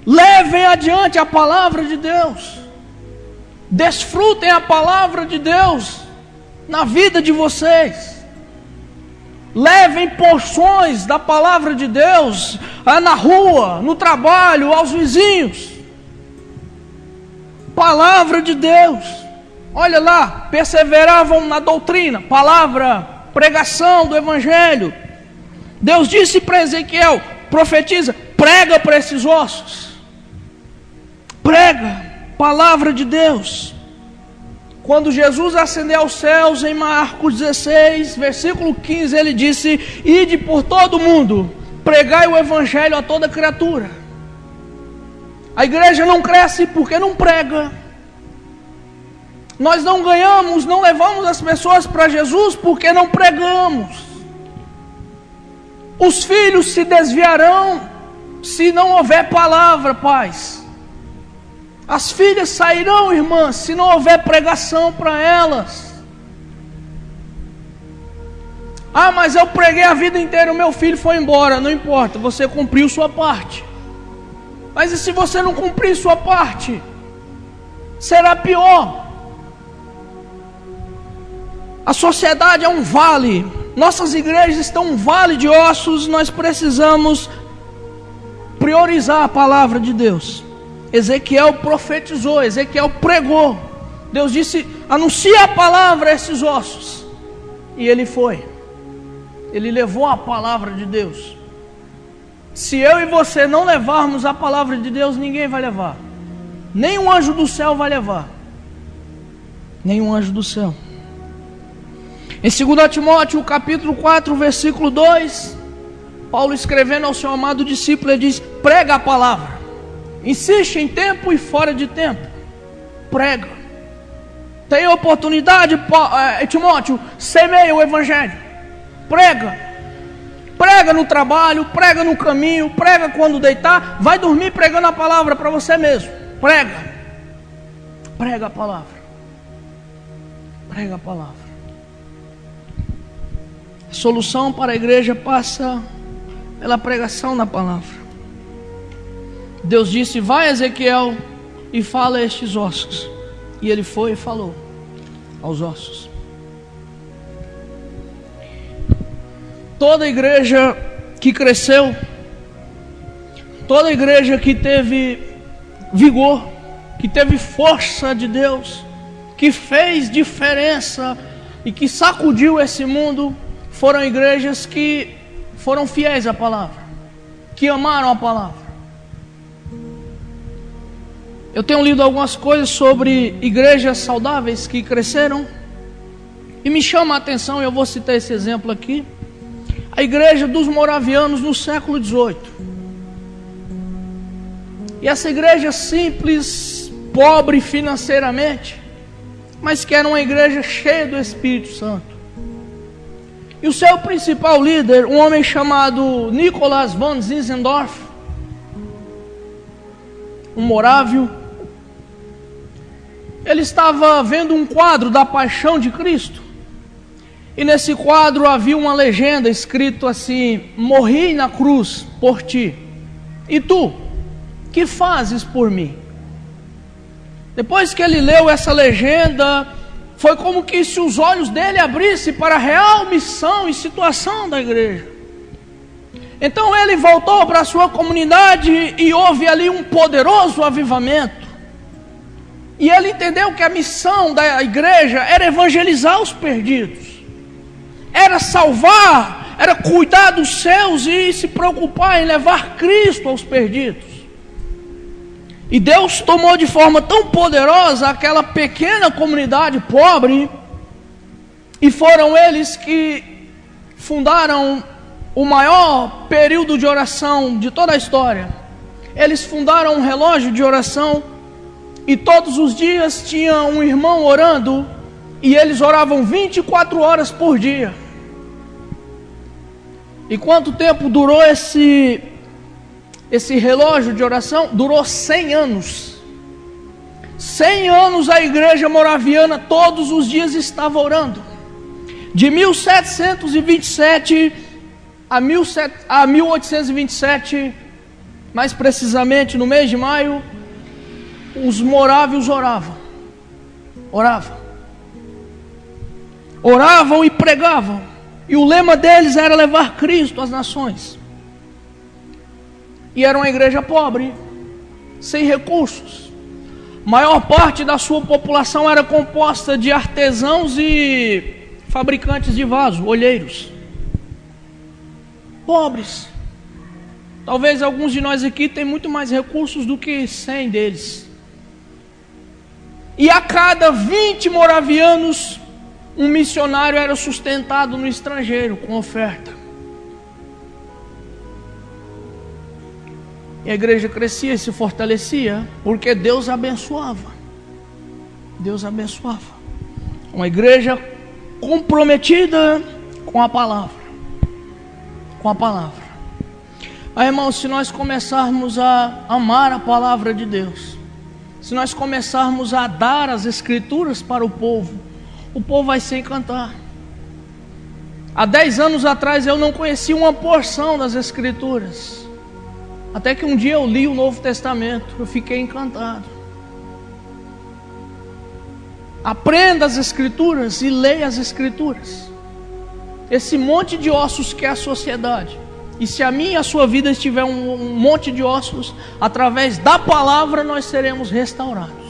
Levem adiante a palavra de Deus. Desfrutem a palavra de Deus na vida de vocês. Levem porções da palavra de Deus na rua, no trabalho, aos vizinhos. Palavra de Deus. Olha lá, perseveravam na doutrina, palavra, pregação do evangelho. Deus disse para Ezequiel: profetiza, prega para esses ossos. Prega, palavra de Deus. Quando Jesus ascendeu aos céus, em Marcos 16, versículo 15, ele disse: ide por todo mundo, pregai o evangelho a toda criatura. A igreja não cresce porque não prega. Nós não ganhamos, não levamos as pessoas para Jesus porque não pregamos. Os filhos se desviarão se não houver palavra, pais. As filhas sairão, irmãs, se não houver pregação para elas. Ah, mas eu preguei a vida inteira, o meu filho foi embora. Não importa, você cumpriu sua parte. Mas e se você não cumprir sua parte? Será pior. A sociedade é um vale. Nossas igrejas estão um vale de ossos. Nós precisamos priorizar a palavra de Deus. Ezequiel profetizou, Ezequiel pregou. Deus disse: anuncia a palavra a esses ossos. E ele foi. Ele levou a palavra de Deus. Se eu e você não levarmos a palavra de Deus, ninguém vai levar. Nem um anjo do céu vai levar. Nem um anjo do céu. Em 2 Timóteo, capítulo 4, versículo 2, Paulo, escrevendo ao seu amado discípulo, ele diz: prega a palavra. Insiste em tempo e fora de tempo. Prega. Tem oportunidade, Timóteo, semeia o evangelho. Prega. Prega no trabalho, prega no caminho, prega quando deitar. Vai dormir pregando a palavra para você mesmo. Prega. Prega a palavra. Prega a palavra. A solução para a igreja passa pela pregação da palavra. Deus disse: vai, Ezequiel, e fala a estes ossos. E ele foi e falou aos ossos. Toda igreja que cresceu, toda igreja que teve vigor, que teve força de Deus, que fez diferença e que sacudiu esse mundo, foram igrejas que foram fiéis à palavra, que amaram a palavra. Eu tenho lido algumas coisas sobre igrejas saudáveis que cresceram, e me chama a atenção, eu vou citar esse exemplo aqui, a igreja dos moravianos no século XVIII. E essa igreja simples, pobre financeiramente, mas que era uma igreja cheia do Espírito Santo. E o seu principal líder, um homem chamado Nicholas von Zinzendorf, um morávio, ele estava vendo um quadro da Paixão de Cristo. E nesse quadro havia uma legenda escrito assim: morri na cruz por ti, e tu, que fazes por mim? Depois que ele leu essa legenda, foi como que se os olhos dele abrissem para a real missão e situação da igreja. Então ele voltou para a sua comunidade e houve ali um poderoso avivamento. E ele entendeu que a missão da igreja era evangelizar os perdidos, era salvar, era cuidar dos seus e se preocupar em levar Cristo aos perdidos. E Deus tomou de forma tão poderosa aquela pequena comunidade pobre, e foram eles que fundaram o maior período de oração de toda a história. Eles fundaram um relógio de oração, e todos os dias tinha um irmão orando, e eles oravam 24 horas por dia. E quanto tempo durou esse relógio de oração? Durou 100 anos. 100 anos a igreja moraviana todos os dias estava orando. De 1727 a 1827, mais precisamente no mês de maio, os morávios oravam e pregavam, e o lema deles era levar Cristo às nações. E era uma igreja pobre, sem recursos. Maior parte da sua população era composta de artesãos e fabricantes de vaso, olheiros. Pobres. Talvez alguns de nós aqui tenham muito mais recursos do que 100 deles. E a cada 20 moravianos, um missionário era sustentado no estrangeiro com oferta. E a igreja crescia e se fortalecia, porque Deus abençoava. Deus abençoava. Uma igreja comprometida com a palavra. Com a palavra. Aí, irmãos, se nós começarmos a amar a palavra de Deus, se nós começarmos a dar as escrituras para o povo vai se encantar. Há 10 anos atrás eu não conhecia uma porção das escrituras, até que um dia eu li o Novo Testamento, eu fiquei encantado. Aprenda as escrituras e leia as escrituras. Esse monte de ossos que é a sociedade, e se a minha e a sua vida estiver um monte de ossos, através da palavra nós seremos restaurados.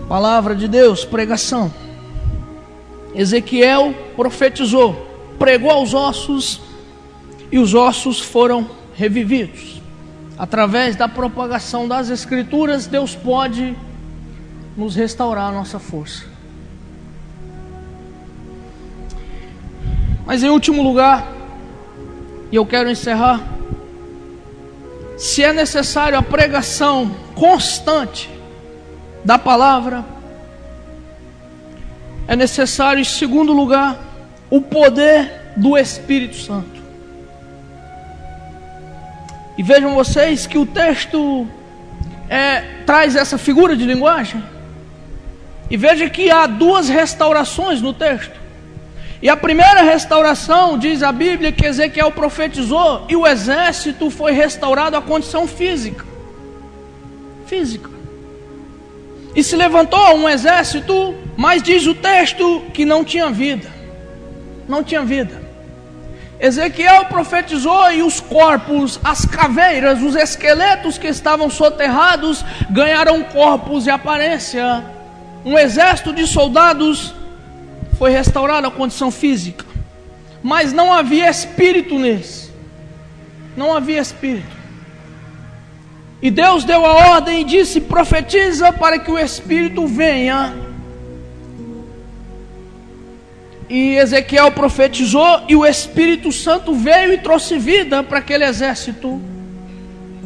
Palavra de Deus, pregação. Ezequiel profetizou, pregou aos ossos, e os ossos foram revividos. Através da propagação das escrituras, Deus pode nos restaurar a nossa força. Mas em último lugar, e eu quero encerrar, se é necessário a pregação constante da palavra, é necessário, em segundo lugar, o poder do Espírito Santo. E vejam vocês que o texto traz essa figura de linguagem. E veja que há duas restaurações no texto. E a primeira restauração, diz a Bíblia, que Ezequiel profetizou, e o exército foi restaurado à condição física. E se levantou um exército, mas diz o texto que não tinha vida. Não tinha vida. Ezequiel profetizou e os corpos, as caveiras, os esqueletos que estavam soterrados ganharam corpos e aparência. Um exército de soldados foi restaurado à condição física, mas não havia espírito neles. Não havia espírito. E Deus deu a ordem e disse: profetiza para que o Espírito venha. E Ezequiel profetizou, e o Espírito Santo veio e trouxe vida para aquele exército.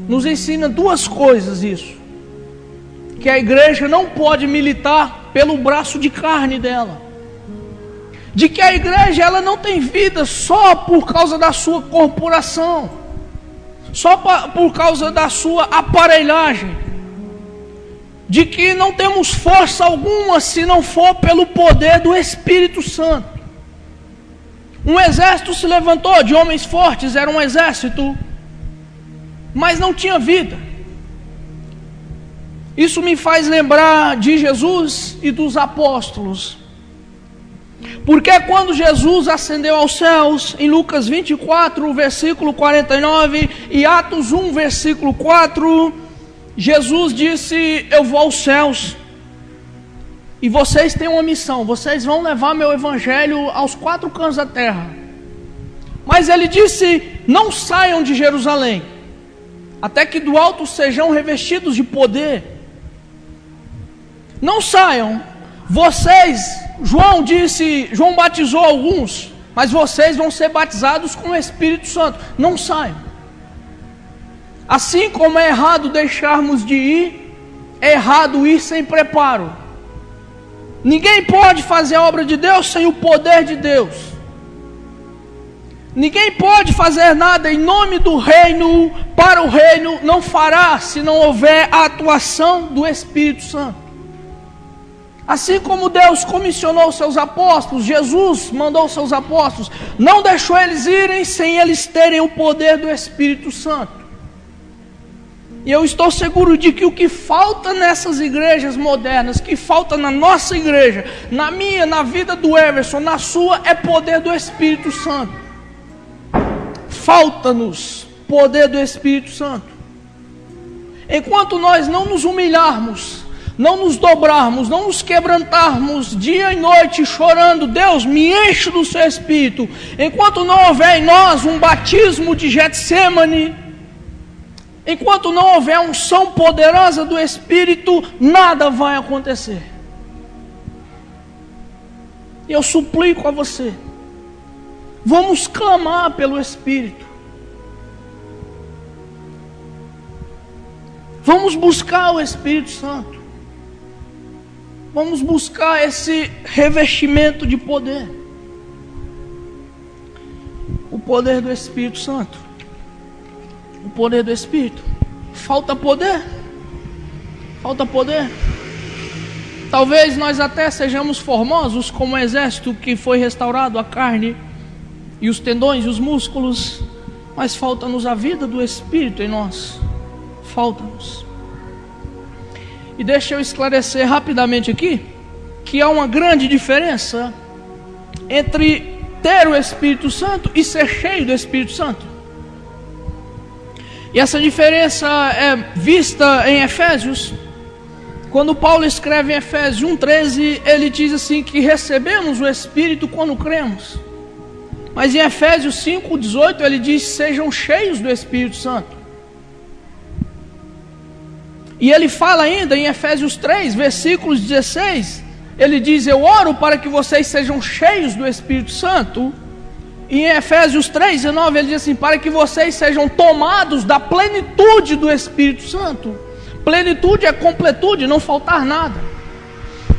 Nos ensina duas coisas isso: que a igreja não pode militar pelo braço de carne dela, de que a igreja ela não tem vida só por causa da sua corporação, só por causa da sua aparelhagem, de que não temos força alguma se não for pelo poder do Espírito Santo. Um exército se levantou de homens fortes, era um exército, mas não tinha vida. Isso me faz lembrar de Jesus e dos apóstolos, porque quando Jesus ascendeu aos céus, em Lucas 24, versículo 49, e Atos 1, versículo 4, Jesus disse: eu vou aos céus, e vocês têm uma missão, vocês vão levar meu evangelho aos 4 cantos da terra. Mas ele disse: não saiam de Jerusalém, até que do alto sejam revestidos de poder. Não saiam, vocês, João batizou alguns, mas vocês vão ser batizados com o Espírito Santo. Não saiam. Assim como é errado deixarmos de ir, é errado ir sem preparo. Ninguém pode fazer a obra de Deus sem o poder de Deus. Ninguém pode fazer nada em nome do reino, para o reino, não fará se não houver a atuação do Espírito Santo. Assim como Deus comissionou seus apóstolos, Jesus mandou seus apóstolos, não deixou eles irem sem eles terem o poder do Espírito Santo. E eu estou seguro de que o que falta nessas igrejas modernas, que falta na nossa igreja, na minha, na vida do Everson, na sua, é poder do Espírito Santo. Falta-nos poder do Espírito Santo. Enquanto nós não nos humilharmos, não nos dobrarmos, não nos quebrantarmos dia e noite chorando, Deus, me enche do seu Espírito, enquanto não houver em nós um batismo de Getsemane, enquanto não houver a unção poderosa do Espírito, nada vai acontecer. E eu suplico a você, vamos clamar pelo Espírito. Vamos buscar o Espírito Santo. Vamos buscar esse revestimento de poder. O poder do Espírito Santo. O poder do Espírito. Falta poder? Falta poder? Talvez nós até sejamos formosos como o exército que foi restaurado a carne e os tendões e os músculos, mas falta-nos a vida do Espírito em nós. Falta-nos. E deixa eu esclarecer rapidamente aqui, que há uma grande diferença entre ter o Espírito Santo e ser cheio do Espírito Santo. E essa diferença é vista em Efésios. Quando Paulo escreve em Efésios 1,13, ele diz assim que recebemos o Espírito quando cremos. Mas em Efésios 5,18 ele diz: sejam cheios do Espírito Santo. E ele fala ainda em Efésios 3, versículos 16, ele diz: eu oro para que vocês sejam cheios do Espírito Santo. E em Efésios 3, 19, ele diz assim: para que vocês sejam tomados da plenitude do Espírito Santo. Plenitude é completude, não faltar nada.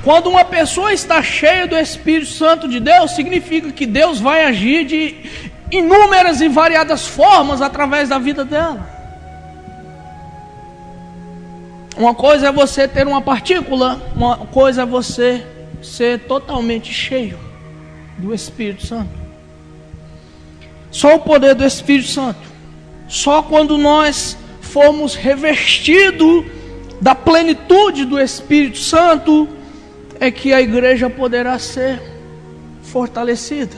Quando uma pessoa está cheia do Espírito Santo de Deus, significa que Deus vai agir de inúmeras e variadas formas através da vida dela. Uma coisa é você ter uma partícula, uma coisa é você ser totalmente cheio do Espírito Santo. Só o poder do Espírito Santo, só quando nós formos revestidos da plenitude do Espírito Santo, é que a igreja poderá ser fortalecida,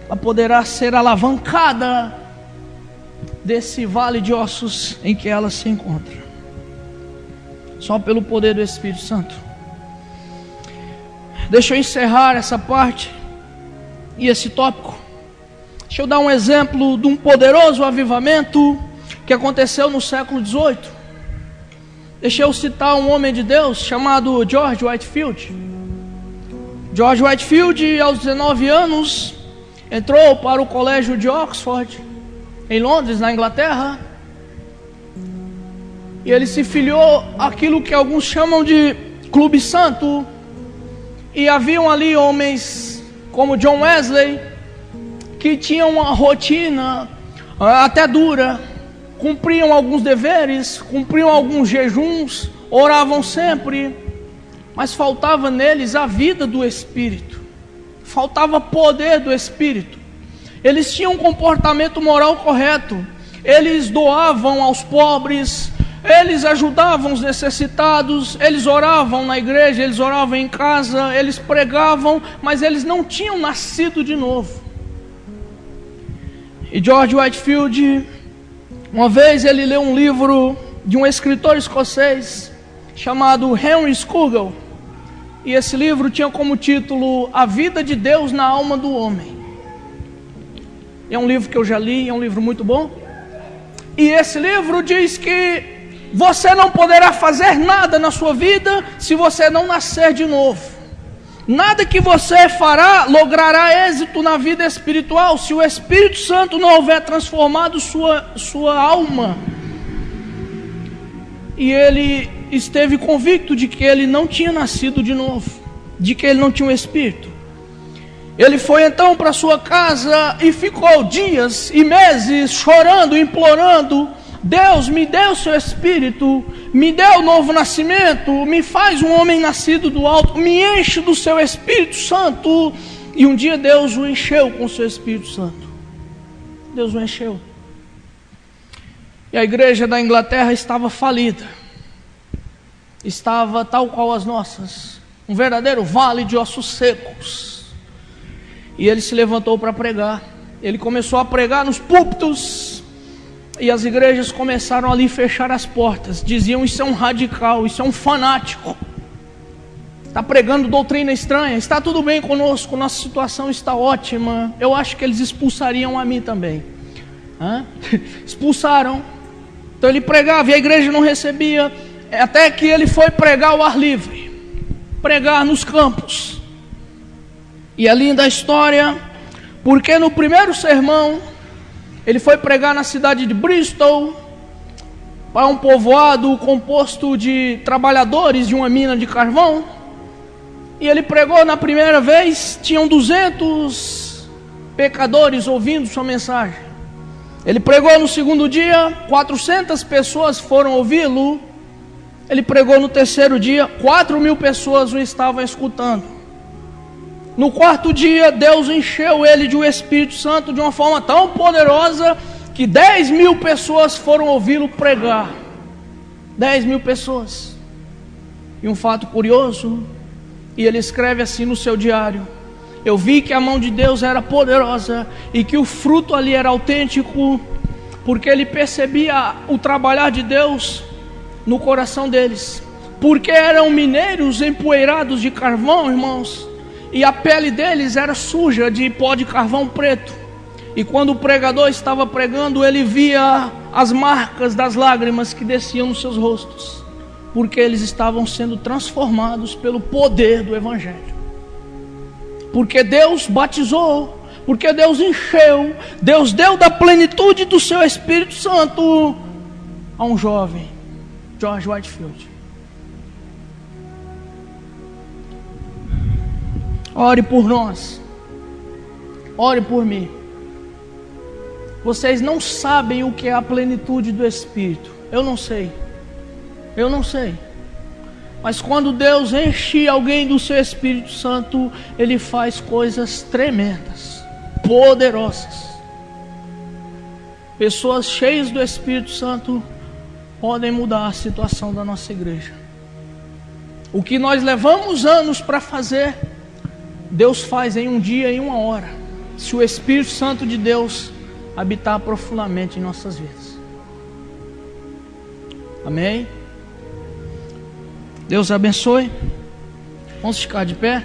ela poderá ser alavancada desse vale de ossos em que ela se encontra. Só pelo poder do Espírito Santo. Deixa eu encerrar essa parte e esse tópico. Deixa eu dar um exemplo de um poderoso avivamento que aconteceu no século XVIII. Deixa eu citar um homem de Deus chamado George Whitefield. George Whitefield, aos 19 anos, entrou para o colégio de Oxford, em Londres, na Inglaterra. E ele se filiou àquilo que alguns chamam de Clube Santo. E haviam ali homens como John Wesley, que tinham uma rotina até dura, cumpriam alguns deveres, cumpriam alguns jejuns, oravam sempre, mas faltava neles a vida do Espírito, faltava poder do Espírito. Eles tinham um comportamento moral correto, eles doavam aos pobres, eles ajudavam os necessitados, eles oravam na igreja, eles oravam em casa, eles pregavam, mas eles não tinham nascido de novo. E George Whitefield, uma vez ele leu um livro de um escritor escocês chamado Henry Scougal, e esse livro tinha como título A Vida de Deus na Alma do Homem. É um livro que eu já li, é um livro muito bom. E esse livro diz que você não poderá fazer nada na sua vida se você não nascer de novo. Nada que você fará logrará êxito na vida espiritual se o Espírito Santo não houver transformado sua alma. E ele esteve convicto de que ele não tinha nascido de novo, de que ele não tinha um Espírito. Ele foi então para sua casa e ficou dias e meses chorando, implorando: Deus, me dê o seu Espírito, me dê o novo nascimento, me faz um homem nascido do alto, me enche do seu Espírito Santo. E um dia Deus o encheu com o seu Espírito Santo. Deus o encheu. E a igreja da Inglaterra estava falida. Estava tal qual as nossas, um verdadeiro vale de ossos secos. E ele se levantou para pregar. Ele começou a pregar nos púlpitos. E as igrejas começaram ali a fechar as portas. Diziam: isso é um radical, isso é um fanático, está pregando doutrina estranha. Está tudo bem conosco, nossa situação está ótima. Eu acho que eles expulsariam a mim também. Expulsaram. Então ele pregava e a igreja não recebia. Até que ele foi pregar ao ar livre, pregar nos campos. E é linda a história, porque no primeiro sermão ele foi pregar na cidade de Bristol, para um povoado composto de trabalhadores de uma mina de carvão. E ele pregou na primeira vez, tinham 200 pecadores ouvindo sua mensagem. Ele pregou no segundo dia, 400 pessoas foram ouvi-lo. Ele pregou no terceiro dia, 4.000 pessoas o estavam escutando. No quarto dia, Deus encheu ele de um Espírito Santo de uma forma tão poderosa que 10.000 pessoas foram ouvi-lo pregar. 10.000 pessoas. E um fato curioso, e ele escreve assim no seu diário: eu vi que a mão de Deus era poderosa e que o fruto ali era autêntico, porque ele percebia o trabalhar de Deus no coração deles. Porque eram mineiros empoeirados de carvão, irmãos, e a pele deles era suja de pó de carvão preto. E quando o pregador estava pregando, ele via as marcas das lágrimas que desciam nos seus rostos, porque eles estavam sendo transformados pelo poder do Evangelho. Porque Deus batizou, porque Deus encheu, Deus deu da plenitude do seu Espírito Santo a um jovem, George Whitefield. Ore por nós, ore por mim. Vocês não sabem o que é a plenitude do Espírito. Eu não sei. Mas quando Deus enche alguém do seu Espírito Santo, Ele faz coisas tremendas, poderosas. Pessoas cheias do Espírito Santo podem mudar a situação da nossa igreja. O que nós levamos anos para fazer, Deus faz em um dia, em uma hora, se o Espírito Santo de Deus habitar profundamente em nossas vidas. Amém? Deus abençoe. Vamos ficar de pé.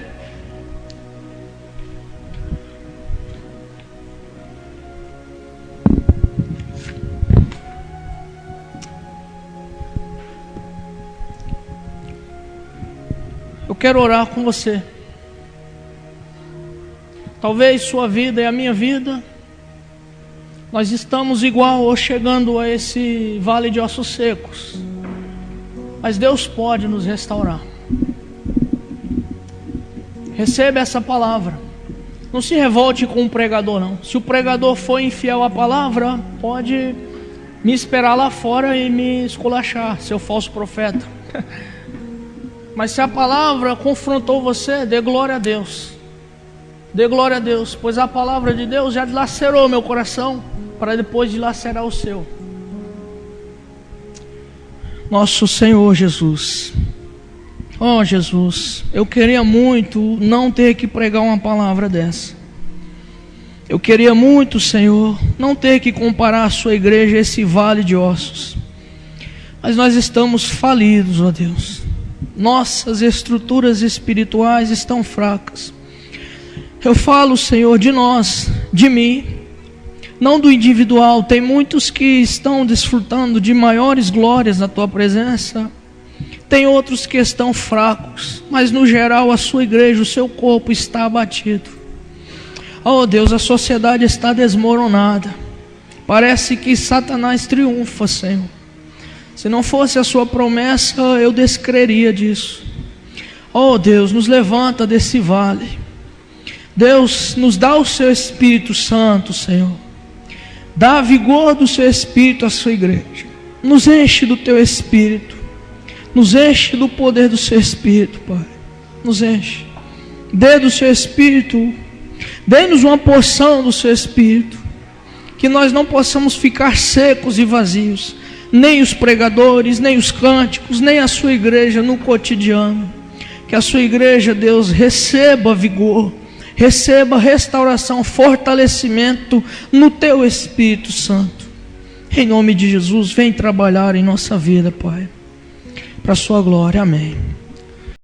Eu quero orar com você. Talvez sua vida e a minha vida, nós estamos igual ou chegando a esse vale de ossos secos. Mas Deus pode nos restaurar. Receba essa palavra. Não se revolte com o pregador, não. Se o pregador for infiel à palavra, pode me esperar lá fora e me esculachar, seu falso profeta. Mas se a palavra confrontou você, dê glória a Deus. Dê glória a Deus, pois a palavra de Deus já dilacerou meu coração, para depois dilacerar o seu. Nosso Senhor Jesus, oh Jesus, eu queria muito não ter que pregar uma palavra dessa. Eu queria muito, Senhor, não ter que comparar a sua igreja a esse vale de ossos. Mas nós estamos falidos, ó Deus. Nossas estruturas espirituais estão fracas. Eu falo, Senhor, de nós, de mim. não do individual. Tem muitos que estão desfrutando de maiores glórias na tua presença, tem outros que estão fracos, mas no geral a sua igreja, o seu corpo está abatido. Oh Deus, a sociedade está desmoronada, parece que Satanás triunfa, Senhor. Se não fosse a sua promessa, eu descreria disso. Oh Deus, nos levanta desse vale. Deus, nos dá o seu Espírito Santo, Senhor. Dá vigor do seu Espírito à sua igreja. Nos enche do teu Espírito. Nos enche do poder do seu Espírito, Pai. Nos enche. Dê do seu Espírito. Dê-nos uma porção do seu Espírito. Que nós não possamos ficar secos e vazios. Nem os pregadores, nem os cânticos, nem a sua igreja no cotidiano. Que a sua igreja, Deus, receba vigor, receba restauração, fortalecimento no teu Espírito Santo. Em nome de Jesus, vem trabalhar em nossa vida, Pai, para a sua glória. Amém.